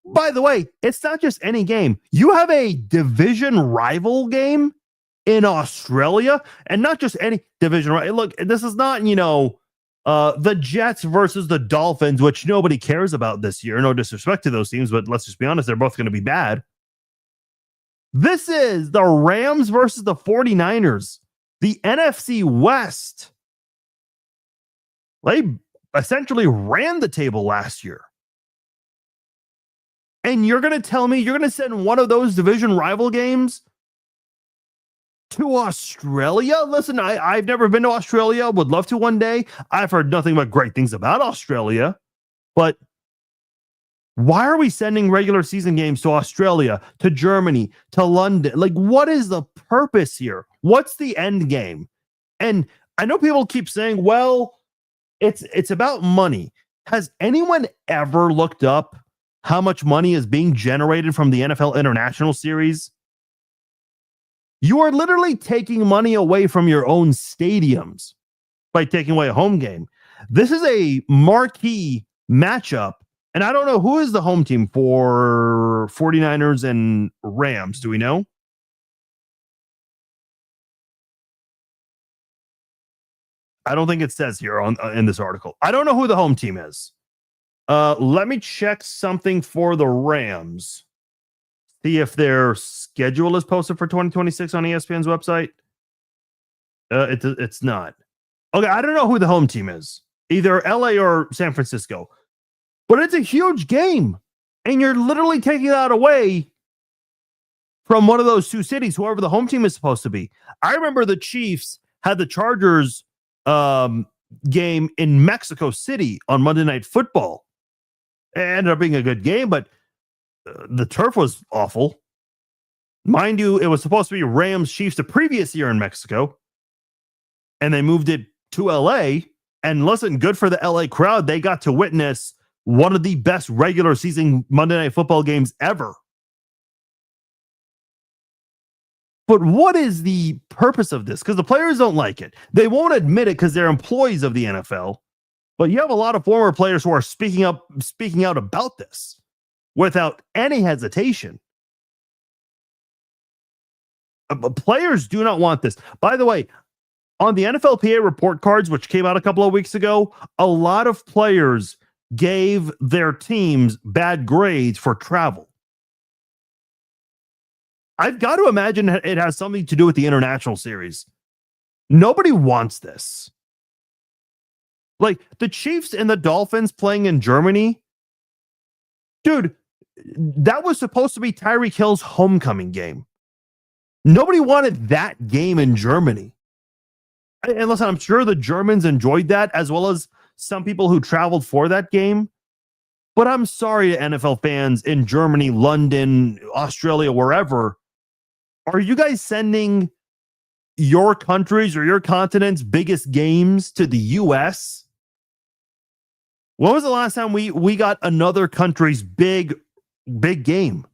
by the way, it's not just any game. You have a division rival game in Australia, and not just any division rival. Look, this is not, the Jets versus the Dolphins, which nobody cares about this year. No disrespect to those teams, but let's just be honest, they're both going to be bad. This is the Rams versus the 49ers, the NFC West. They essentially ran the table last year. And you're going to tell me you're going to send one of those division rival games to Australia? Listen, I've never been to Australia. Would love to one day. I've heard nothing but great things about Australia. But why are we sending regular season games to Australia, to Germany, to London? Like, what is the purpose here? What's the end game? And I know people keep saying, well, it's about money. Has anyone ever looked up how much money is being generated from the NFL International Series? You are literally taking money away from your own stadiums by taking away a home game. This is a marquee matchup. And I don't know who is the home team for 49ers and Rams. Do we know? I don't think it says here in this article. I don't know who the home team is. Let me check something for the Rams. See if their schedule is posted for 2026 on ESPN's website. It's not. Okay, I don't know who the home team is. Either LA or San Francisco. But it's a huge game. And you're literally taking that away from one of those two cities, whoever the home team is supposed to be. I remember the Chiefs had the Chargers game in Mexico City on Monday Night Football. It ended up being a good game, but the turf was awful. Mind you, it was supposed to be Rams Chiefs the previous year in Mexico, and they moved it to LA. And listen, good for the LA crowd. They got to witness one of the best regular season Monday Night Football games ever. But what is the purpose of this? Because the players don't like it. They won't admit it because they're employees of the NFL. But you have a lot of former players who are speaking out about this without any hesitation. Players do not want this. By the way, on the NFLPA report cards, which came out a couple of weeks ago, a lot of players gave their teams bad grades for travel. I've got to imagine it has something to do with the international series. Nobody wants this. Like the Chiefs and the Dolphins playing in Germany. Dude, that was supposed to be Tyreek Hill's homecoming game. Nobody wanted that game in Germany. And listen, I'm sure the Germans enjoyed that, as well as some people who traveled for that game. But I'm sorry to NFL fans in Germany, London, Australia, wherever. Are you guys sending your countries or your continent's biggest games to the US? When was the last time we got another country's big game?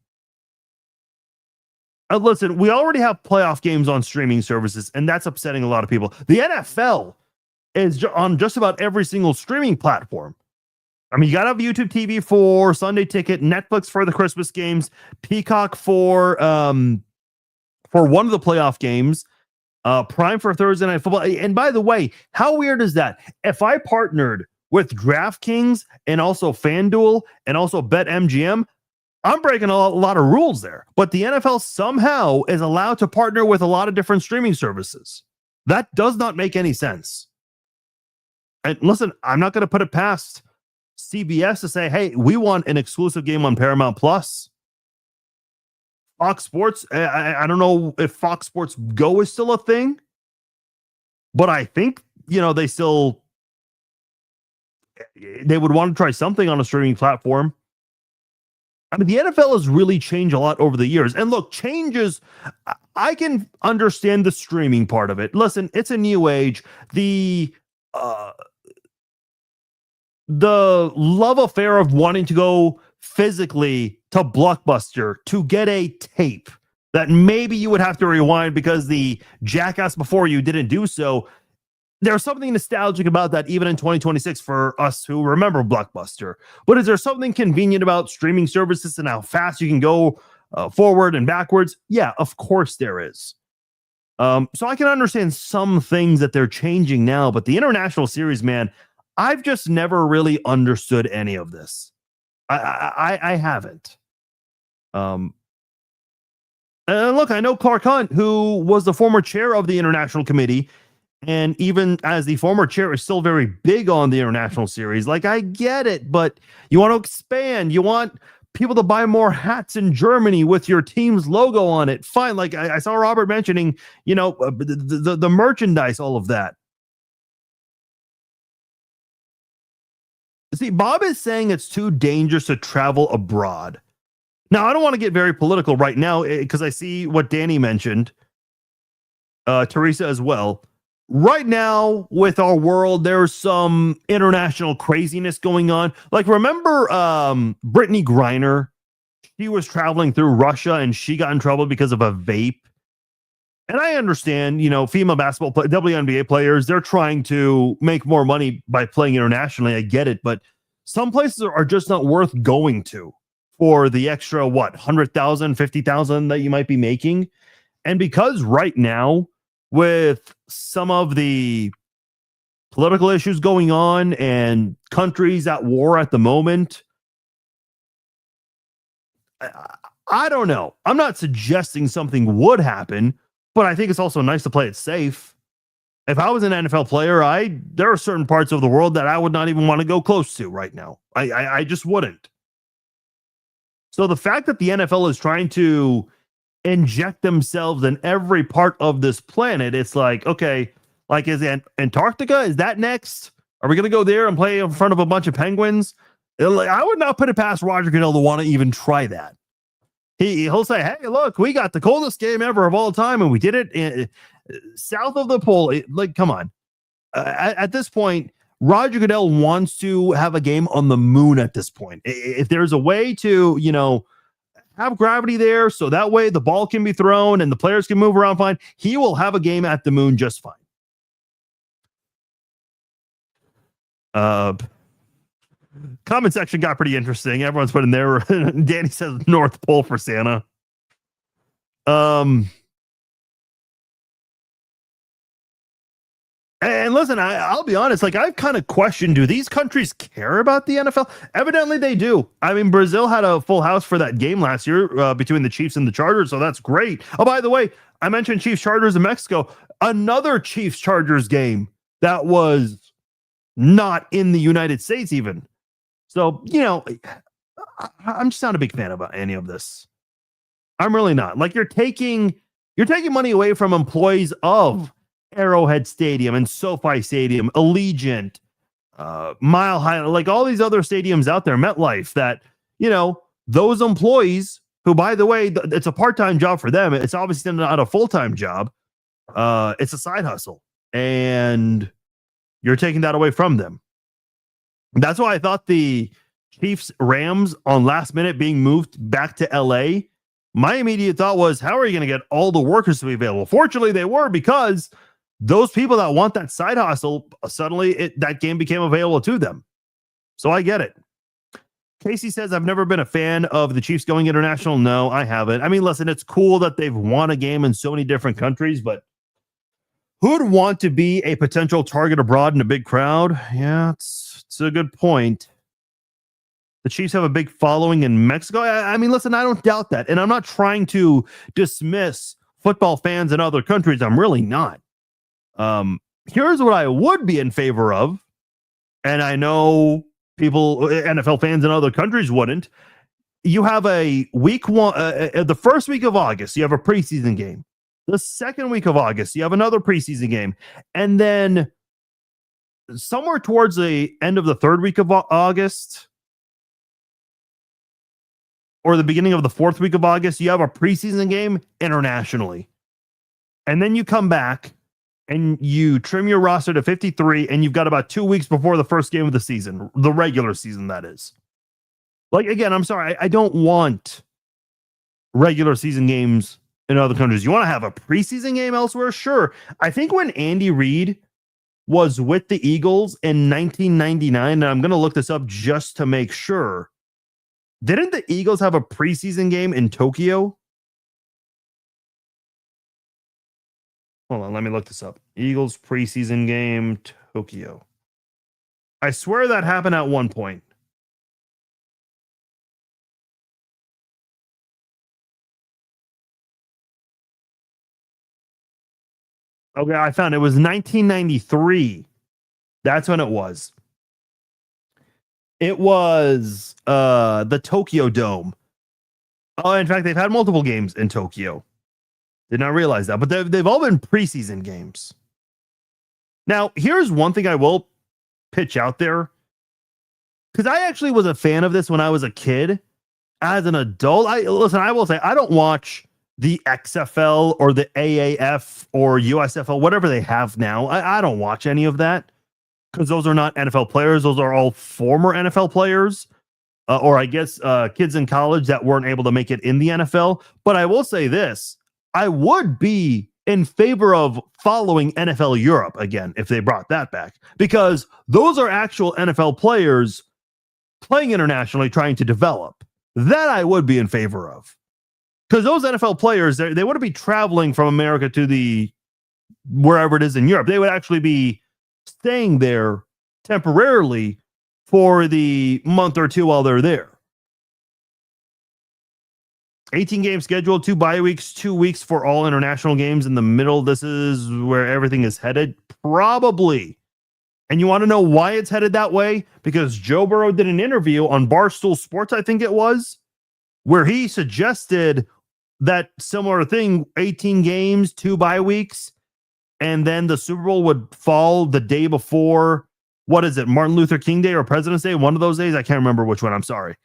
Listen, we already have playoff games on streaming services, and that's upsetting a lot of people. The NFL is on just about every single streaming platform. I mean, you got to have YouTube TV for Sunday Ticket, Netflix for the Christmas games, Peacock for one of the playoff games, Prime for Thursday Night Football. And by the way, how weird is that? If I partnered with DraftKings and also FanDuel and also BetMGM, I'm breaking a lot of rules there. But the NFL somehow is allowed to partner with a lot of different streaming services. That does not make any sense. And listen, I'm not going to put it past CBS to say, hey, we want an exclusive game on Paramount Plus. Fox Sports, I don't know if Fox Sports Go is still a thing, but I think, they would want to try something on a streaming platform. I mean, the NFL has really changed a lot over the years. And look, changes, I can understand the streaming part of it. Listen, it's a new age. The love affair of wanting to go physically to Blockbuster to get a tape that maybe you would have to rewind because the jackass before you didn't do so. There's something nostalgic about that even in 2026 for us who remember Blockbuster. But is there something convenient about streaming services and how fast you can go forward and backwards? Yeah, of course there is. So I can understand some things that they're changing now, but the international series, man, I've just never really understood any of this. I haven't. And look, I know Clark Hunt, who was the former chair of the International Committee, and even as the former chair is still very big on the international series. Like, I get it, but you want to expand. You want people to buy more hats in Germany with your team's logo on it. Fine. Like I saw Robert mentioning, the merchandise, all of that. See, Bob is saying it's too dangerous to travel abroad. Now, I don't want to get very political right now because I see what Danny mentioned, Teresa as well. Right now, with our world, there's some international craziness going on. Like, remember Brittany Griner? She was traveling through Russia and she got in trouble because of a vape. And I understand, female basketball WNBA players, they're trying to make more money by playing internationally. I get it. But some places are just not worth going to for the extra, 100,000, 50,000 that you might be making. And because right now, with some of the political issues going on and countries at war at the moment, I don't know. I'm not suggesting something would happen, but I think it's also nice to play it safe. If I was an NFL player, there are certain parts of the world that I would not even want to go close to right now. I just wouldn't. So the fact that the NFL is trying to inject themselves in every part of this planet, it's like, okay, like, is Antarctica, is that next? Are we going to go there and play in front of a bunch of penguins? I would not put it past Roger Goodell to want to even try that. He'll say, hey, look, we got the coldest game ever of all time, and we did it south of the pole. Come on. At this point, Roger Goodell wants to have a game on the moon at this point. If there's a way to, have gravity there, so that way the ball can be thrown and the players can move around fine, he will have a game at the moon just fine. Comment section got pretty interesting. Everyone's putting there. Danny says North Pole for Santa. And listen, I'll be honest, like, I've kind of questioned, do these countries care about the NFL? Evidently they do. I mean, Brazil had a full house for that game last year between the Chiefs and the Chargers, so that's great. Oh, by the way, I mentioned Chiefs Chargers in Mexico. Another Chiefs Chargers game that was not in the United States even. So, I'm just not a big fan about any of this. I'm really not. Like, you're taking money away from employees of Arrowhead Stadium and SoFi Stadium, Allegiant, Mile High, like all these other stadiums out there, MetLife, that, those employees who, by the way, it's a part-time job for them. It's obviously not a full-time job. It's a side hustle, and you're taking that away from them. That's why I thought the Chiefs Rams on last minute being moved back to LA. My immediate thought was, how are you going to get all the workers to be available? Fortunately, they were, because those people that want that side hustle, suddenly that game became available to them. So I get it. Casey says, I've never been a fan of the Chiefs going international. No, I haven't. I mean, listen, it's cool that they've won a game in so many different countries, but who'd want to be a potential target abroad in a big crowd? Yeah, it's a good point. The Chiefs have a big following in Mexico. I mean, listen, I don't doubt that. And I'm not trying to dismiss football fans in other countries. I'm really not. Here's what I would be in favor of. And I know people, NFL fans in other countries wouldn't. You have a week one, the first week of August, you have a preseason game. The second week of August, you have another preseason game. And then somewhere towards the end of the third week of August, or the beginning of the fourth week of August, you have a preseason game internationally. And then you come back and you trim your roster to 53, and you've got about 2 weeks before the first game of the season, the regular season, that is. Like, again, I'm sorry, I don't want regular season games in other countries. You want to have a preseason game elsewhere? Sure. I think when Andy Reid was with the Eagles in 1999, and I'm going to look this up just to make sure, didn't the Eagles have a preseason game in Tokyo? Hold on, let me look this up. Eagles preseason game, Tokyo. I swear that happened at one point. Okay, I found it was 1993. That's when it was. It was the Tokyo Dome. Oh, in fact, they've had multiple games in Tokyo. Did not realize that, but they've all been preseason games. Now, here's one thing I will pitch out there, because I actually was a fan of this when I was a kid. As an adult, I will say, I don't watch the XFL or the AAF or USFL, whatever they have now. I don't watch any of that, because those are not NFL players. Those are all former NFL players, or I guess kids in college that weren't able to make it in the NFL. But I will say this, I would be in favor of following NFL Europe again if they brought that back, because those are actual NFL players playing internationally, trying to develop. That I would be in favor of, because those NFL players, they wouldn't be traveling from America to the wherever it is in Europe. They would actually be staying there temporarily for the month or two while they're there. 18 game schedule, 2 bye weeks, 2 weeks for all international games in the middle. This is where everything is headed, probably. And you want to know why it's headed that way? Because Joe Burrow did an interview on Barstool Sports, I think it was, where he suggested that similar thing, 18 games, 2 bye weeks, and then the Super Bowl would fall the day before, what is it, Martin Luther King Day or President's Day? One of those days. I can't remember which one. I'm sorry.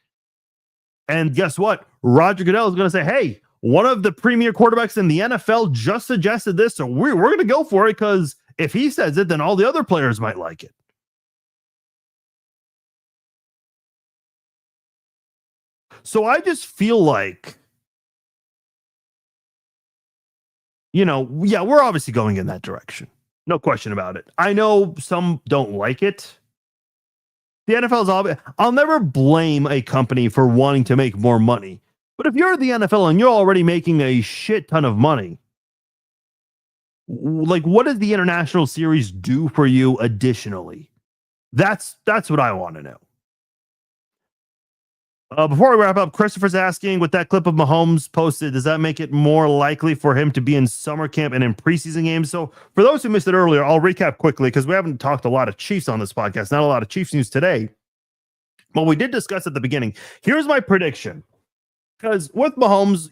And guess what? Roger Goodell is going to say, hey, one of the premier quarterbacks in the NFL just suggested this, so we're going to go for it, because if he says it, then all the other players might like it. So I just feel like, we're obviously going in that direction. No question about it. I know some don't like it. The NFL is obvious. I'll never blame a company for wanting to make more money. But if you're the NFL and you're already making a shit ton of money, like, what does the international series do for you additionally? That's what I want to know. Before we wrap up, Christopher's asking, with that clip of Mahomes posted, does that make it more likely for him to be in summer camp and in preseason games? So for those who missed it earlier, I'll recap quickly, because we haven't talked a lot of Chiefs on this podcast, not a lot of Chiefs news today. But we did discuss at the beginning. Here's my prediction. Because with Mahomes,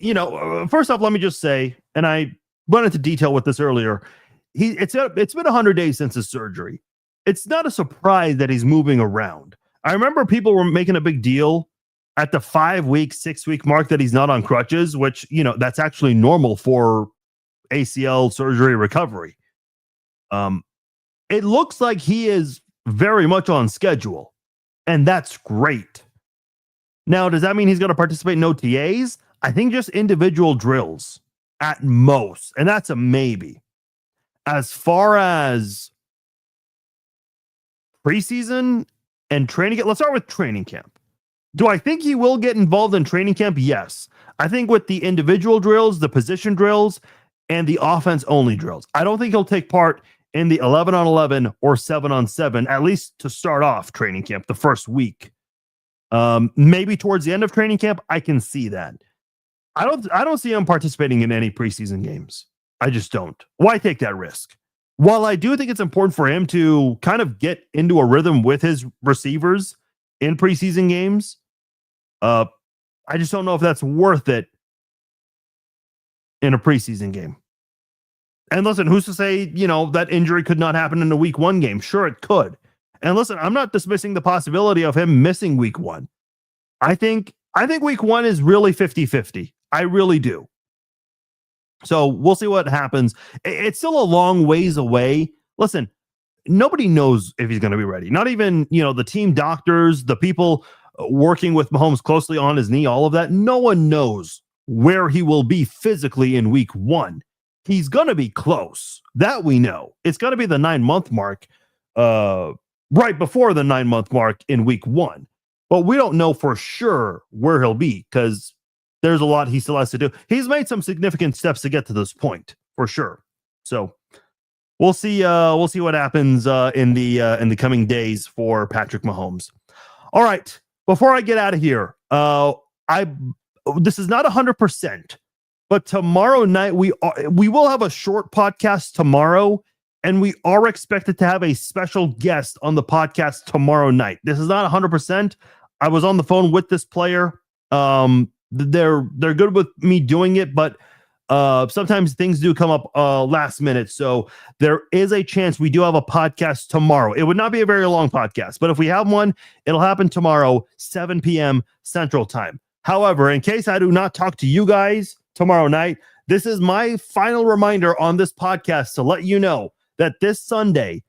first off, let me just say, and I went into detail with this earlier, it's been 100 days since his surgery. it's not a surprise that he's moving around. I remember people were making a big deal at the 5-week, 6-week mark that he's not on crutches, which, that's actually normal for ACL surgery recovery. It looks like he is very much on schedule, and that's great. Now, does that mean he's going to participate in OTAs? I think just individual drills at most, and that's a maybe. As far as preseason and training camp, let's start with training camp. Do I think he will get involved in training camp? Yes. I think with the individual drills, the position drills, and the offense-only drills. I don't think he'll take part in the 11-on-11 or 7-on-7, at least to start off training camp the first week. Maybe towards the end of training camp, I can see that. I don't see him participating in any preseason games. I just don't. Why take that risk? While I do think it's important for him to kind of get into a rhythm with his receivers in preseason games, I just don't know if that's worth it in a preseason game. And listen, who's to say, that injury could not happen in a week 1 game? Sure, it could. And listen, I'm not dismissing the possibility of him missing week 1. I think week 1 is really 50-50. I really do. So we'll see what happens. It's still a long ways away. Listen, nobody knows if he's going to be ready. Not even, the team doctors, the people working with Mahomes closely on his knee, all of that. No one knows where he will be physically in week 1. He's going to be close. That we know. It's going to be the 9-month mark, right before the 9-month mark in week 1. But we don't know for sure where he'll be because there's a lot he still has to do. He's made some significant steps to get to this point, for sure. So we'll see. We'll see what happens in the coming days for Patrick Mahomes. All right. Before I get out of here, this is not 100%, but tomorrow night we will have a short podcast tomorrow, and we are expected to have a special guest on the podcast tomorrow night. This is not 100%. I was on the phone with this player. They're good with me doing it, but sometimes things do come up last minute. So there is a chance we do have a podcast tomorrow. It would not be a very long podcast, but if we have one, it'll happen tomorrow, 7 p.m. Central Time. However, in case I do not talk to you guys tomorrow night, this is my final reminder on this podcast to let you know that this Sunday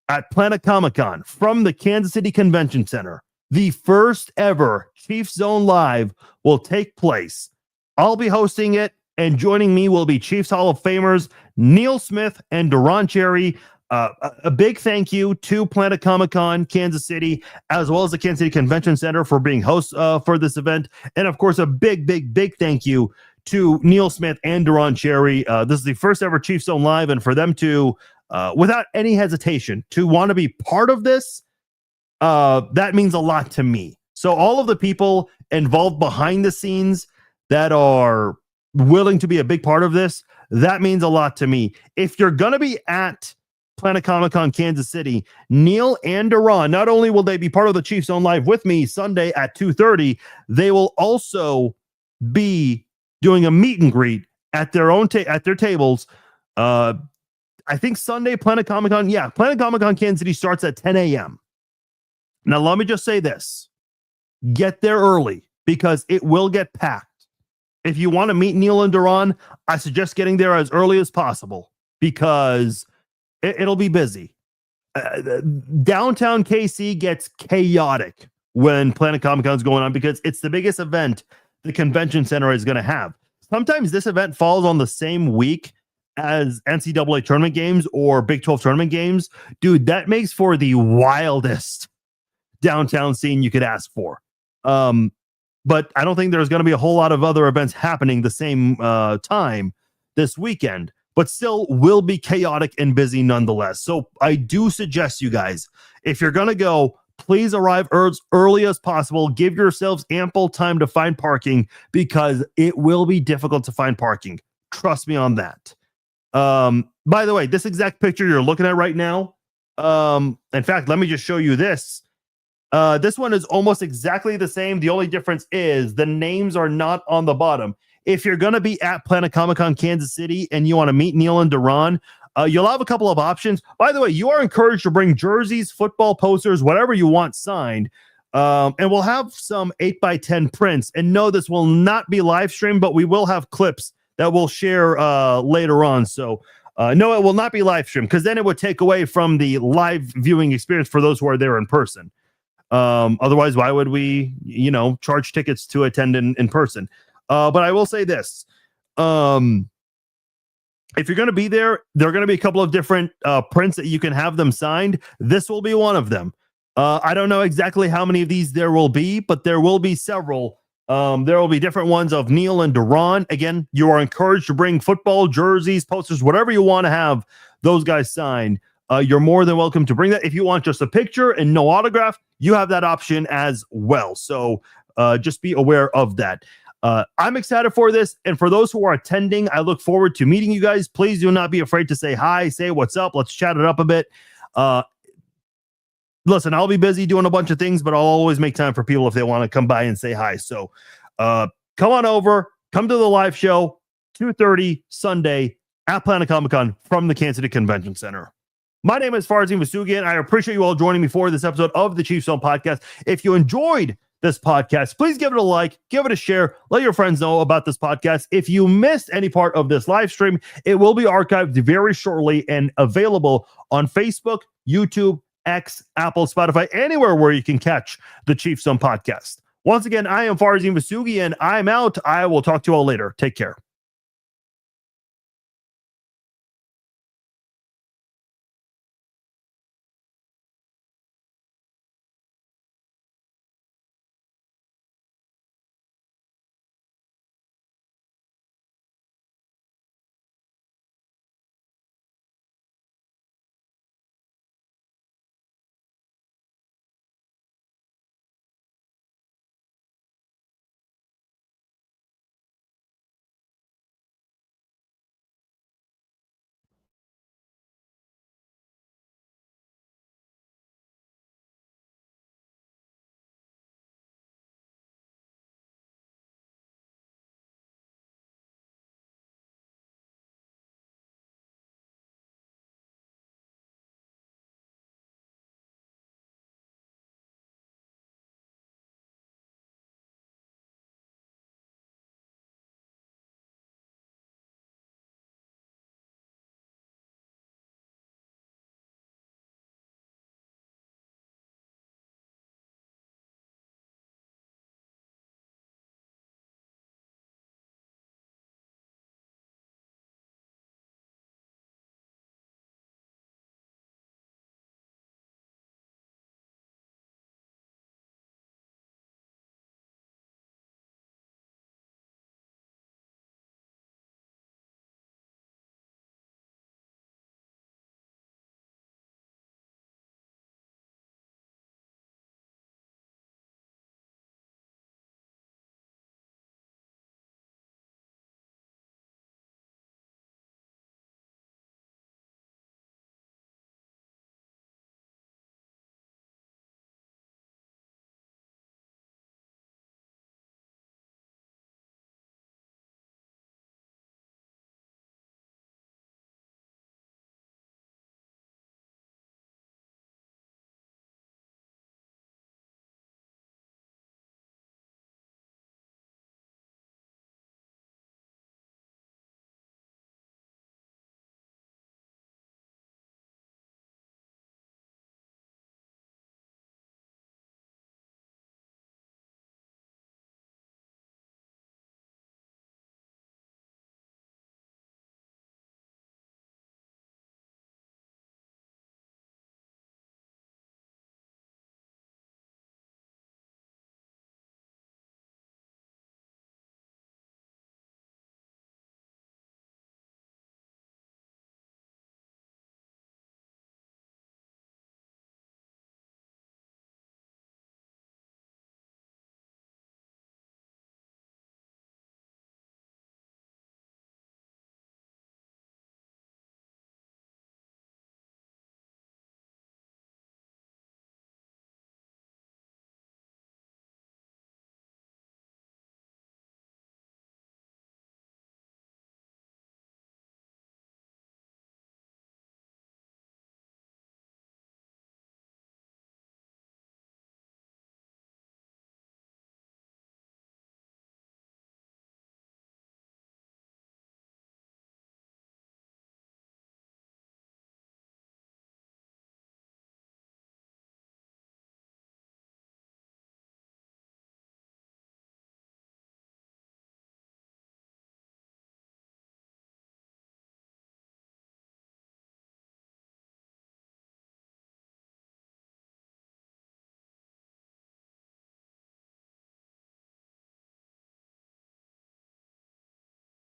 at Planet Comic-Con from the Kansas City Convention Center, the first ever Chiefs Zone Live will take place. I'll be hosting it, and joining me will be Chiefs Hall of Famers Neil Smith and Duron Cherry. A big thank you to Planet Comic-Con Kansas City, as well as the Kansas City Convention Center for being hosts for this event. And of course, a big thank you to Neil Smith and Duron Cherry. This is the first ever Chiefs Zone Live, and for them to, without any hesitation, to want to be part of this, that means a lot to me. So all of the people involved behind the scenes that are willing to be a big part of this, that means a lot to me. If you're going to be at Planet Comic-Con Kansas City, Neil and Duron, not only will they be part of the Chiefs Zone Live with me Sunday at 2:30, they will also be doing a meet and greet at their own at their tables. I think Sunday, Planet Comic-Con, Planet Comic-Con Kansas City starts at 10 a.m. Now, let me just say this. Get there early because it will get packed. If you want to meet Neil and Duron, I suggest getting there as early as possible because it'll be busy. Downtown KC gets chaotic when Planet Comic-Con is going on because it's the biggest event the convention center is going to have. Sometimes this event falls on the same week as NCAA tournament games or Big 12 tournament games. Dude, that makes for the wildest downtown scene you could ask for. But I don't think there's going to be a whole lot of other events happening the same time this weekend, but still will be chaotic and busy nonetheless. So I do suggest you guys, if you're going to go, please arrive as early as possible. Give yourselves ample time to find parking because it will be difficult to find parking. Trust me on that. By the way, this exact picture you're looking at right now, in fact, let me just show you this. This one is almost exactly the same. The only difference is the names are not on the bottom. If you're going to be at Planet Comic-Con Kansas City and you want to meet Neil and Duron, You'll have a couple of options. By the way, you are encouraged to bring jerseys, football posters, whatever you want signed. And we'll have some 8x10 prints. And no, this will not be live streamed, but we will have clips that we'll share later on. So no, it will not be live streamed, because then it would take away from the live viewing experience for those who are there in person. Otherwise, why would we, charge tickets to attend in person? But I will say this. If you're going to be there, there are going to be a couple of different prints that you can have them signed. This will be one of them. I don't know exactly how many of these there will be, but there will be several. There will be different ones of Neil and Duran. Again, you are encouraged to bring football, jerseys, posters, whatever you want to have those guys signed. You're more than welcome to bring that. If you want just a picture and no autograph, you have that option as well. So just be aware of that. I'm excited for this. And for those who are attending, I look forward to meeting you guys. Please do not be afraid to say hi, say what's up. Let's chat it up a bit. Listen, I'll be busy doing a bunch of things, but I'll always make time for people if they want to come by and say hi. So come on over, come to the live show, 2:30 Sunday at Planet Comic-Con from the Kansas City Convention Center. My name is Farzin Vasugian. I appreciate you all joining me for this episode of the Chiefs Zone Podcast. If you enjoyed this podcast, please give it a like, give it a share, let your friends know about this podcast. If you missed any part of this live stream, it will be archived very shortly and available on Facebook, YouTube, X, Apple, Spotify, anywhere where you can catch the Chiefs Zone Podcast. Once again, I am Farzin Vasugian. I'm out. I will talk to you all later. Take care.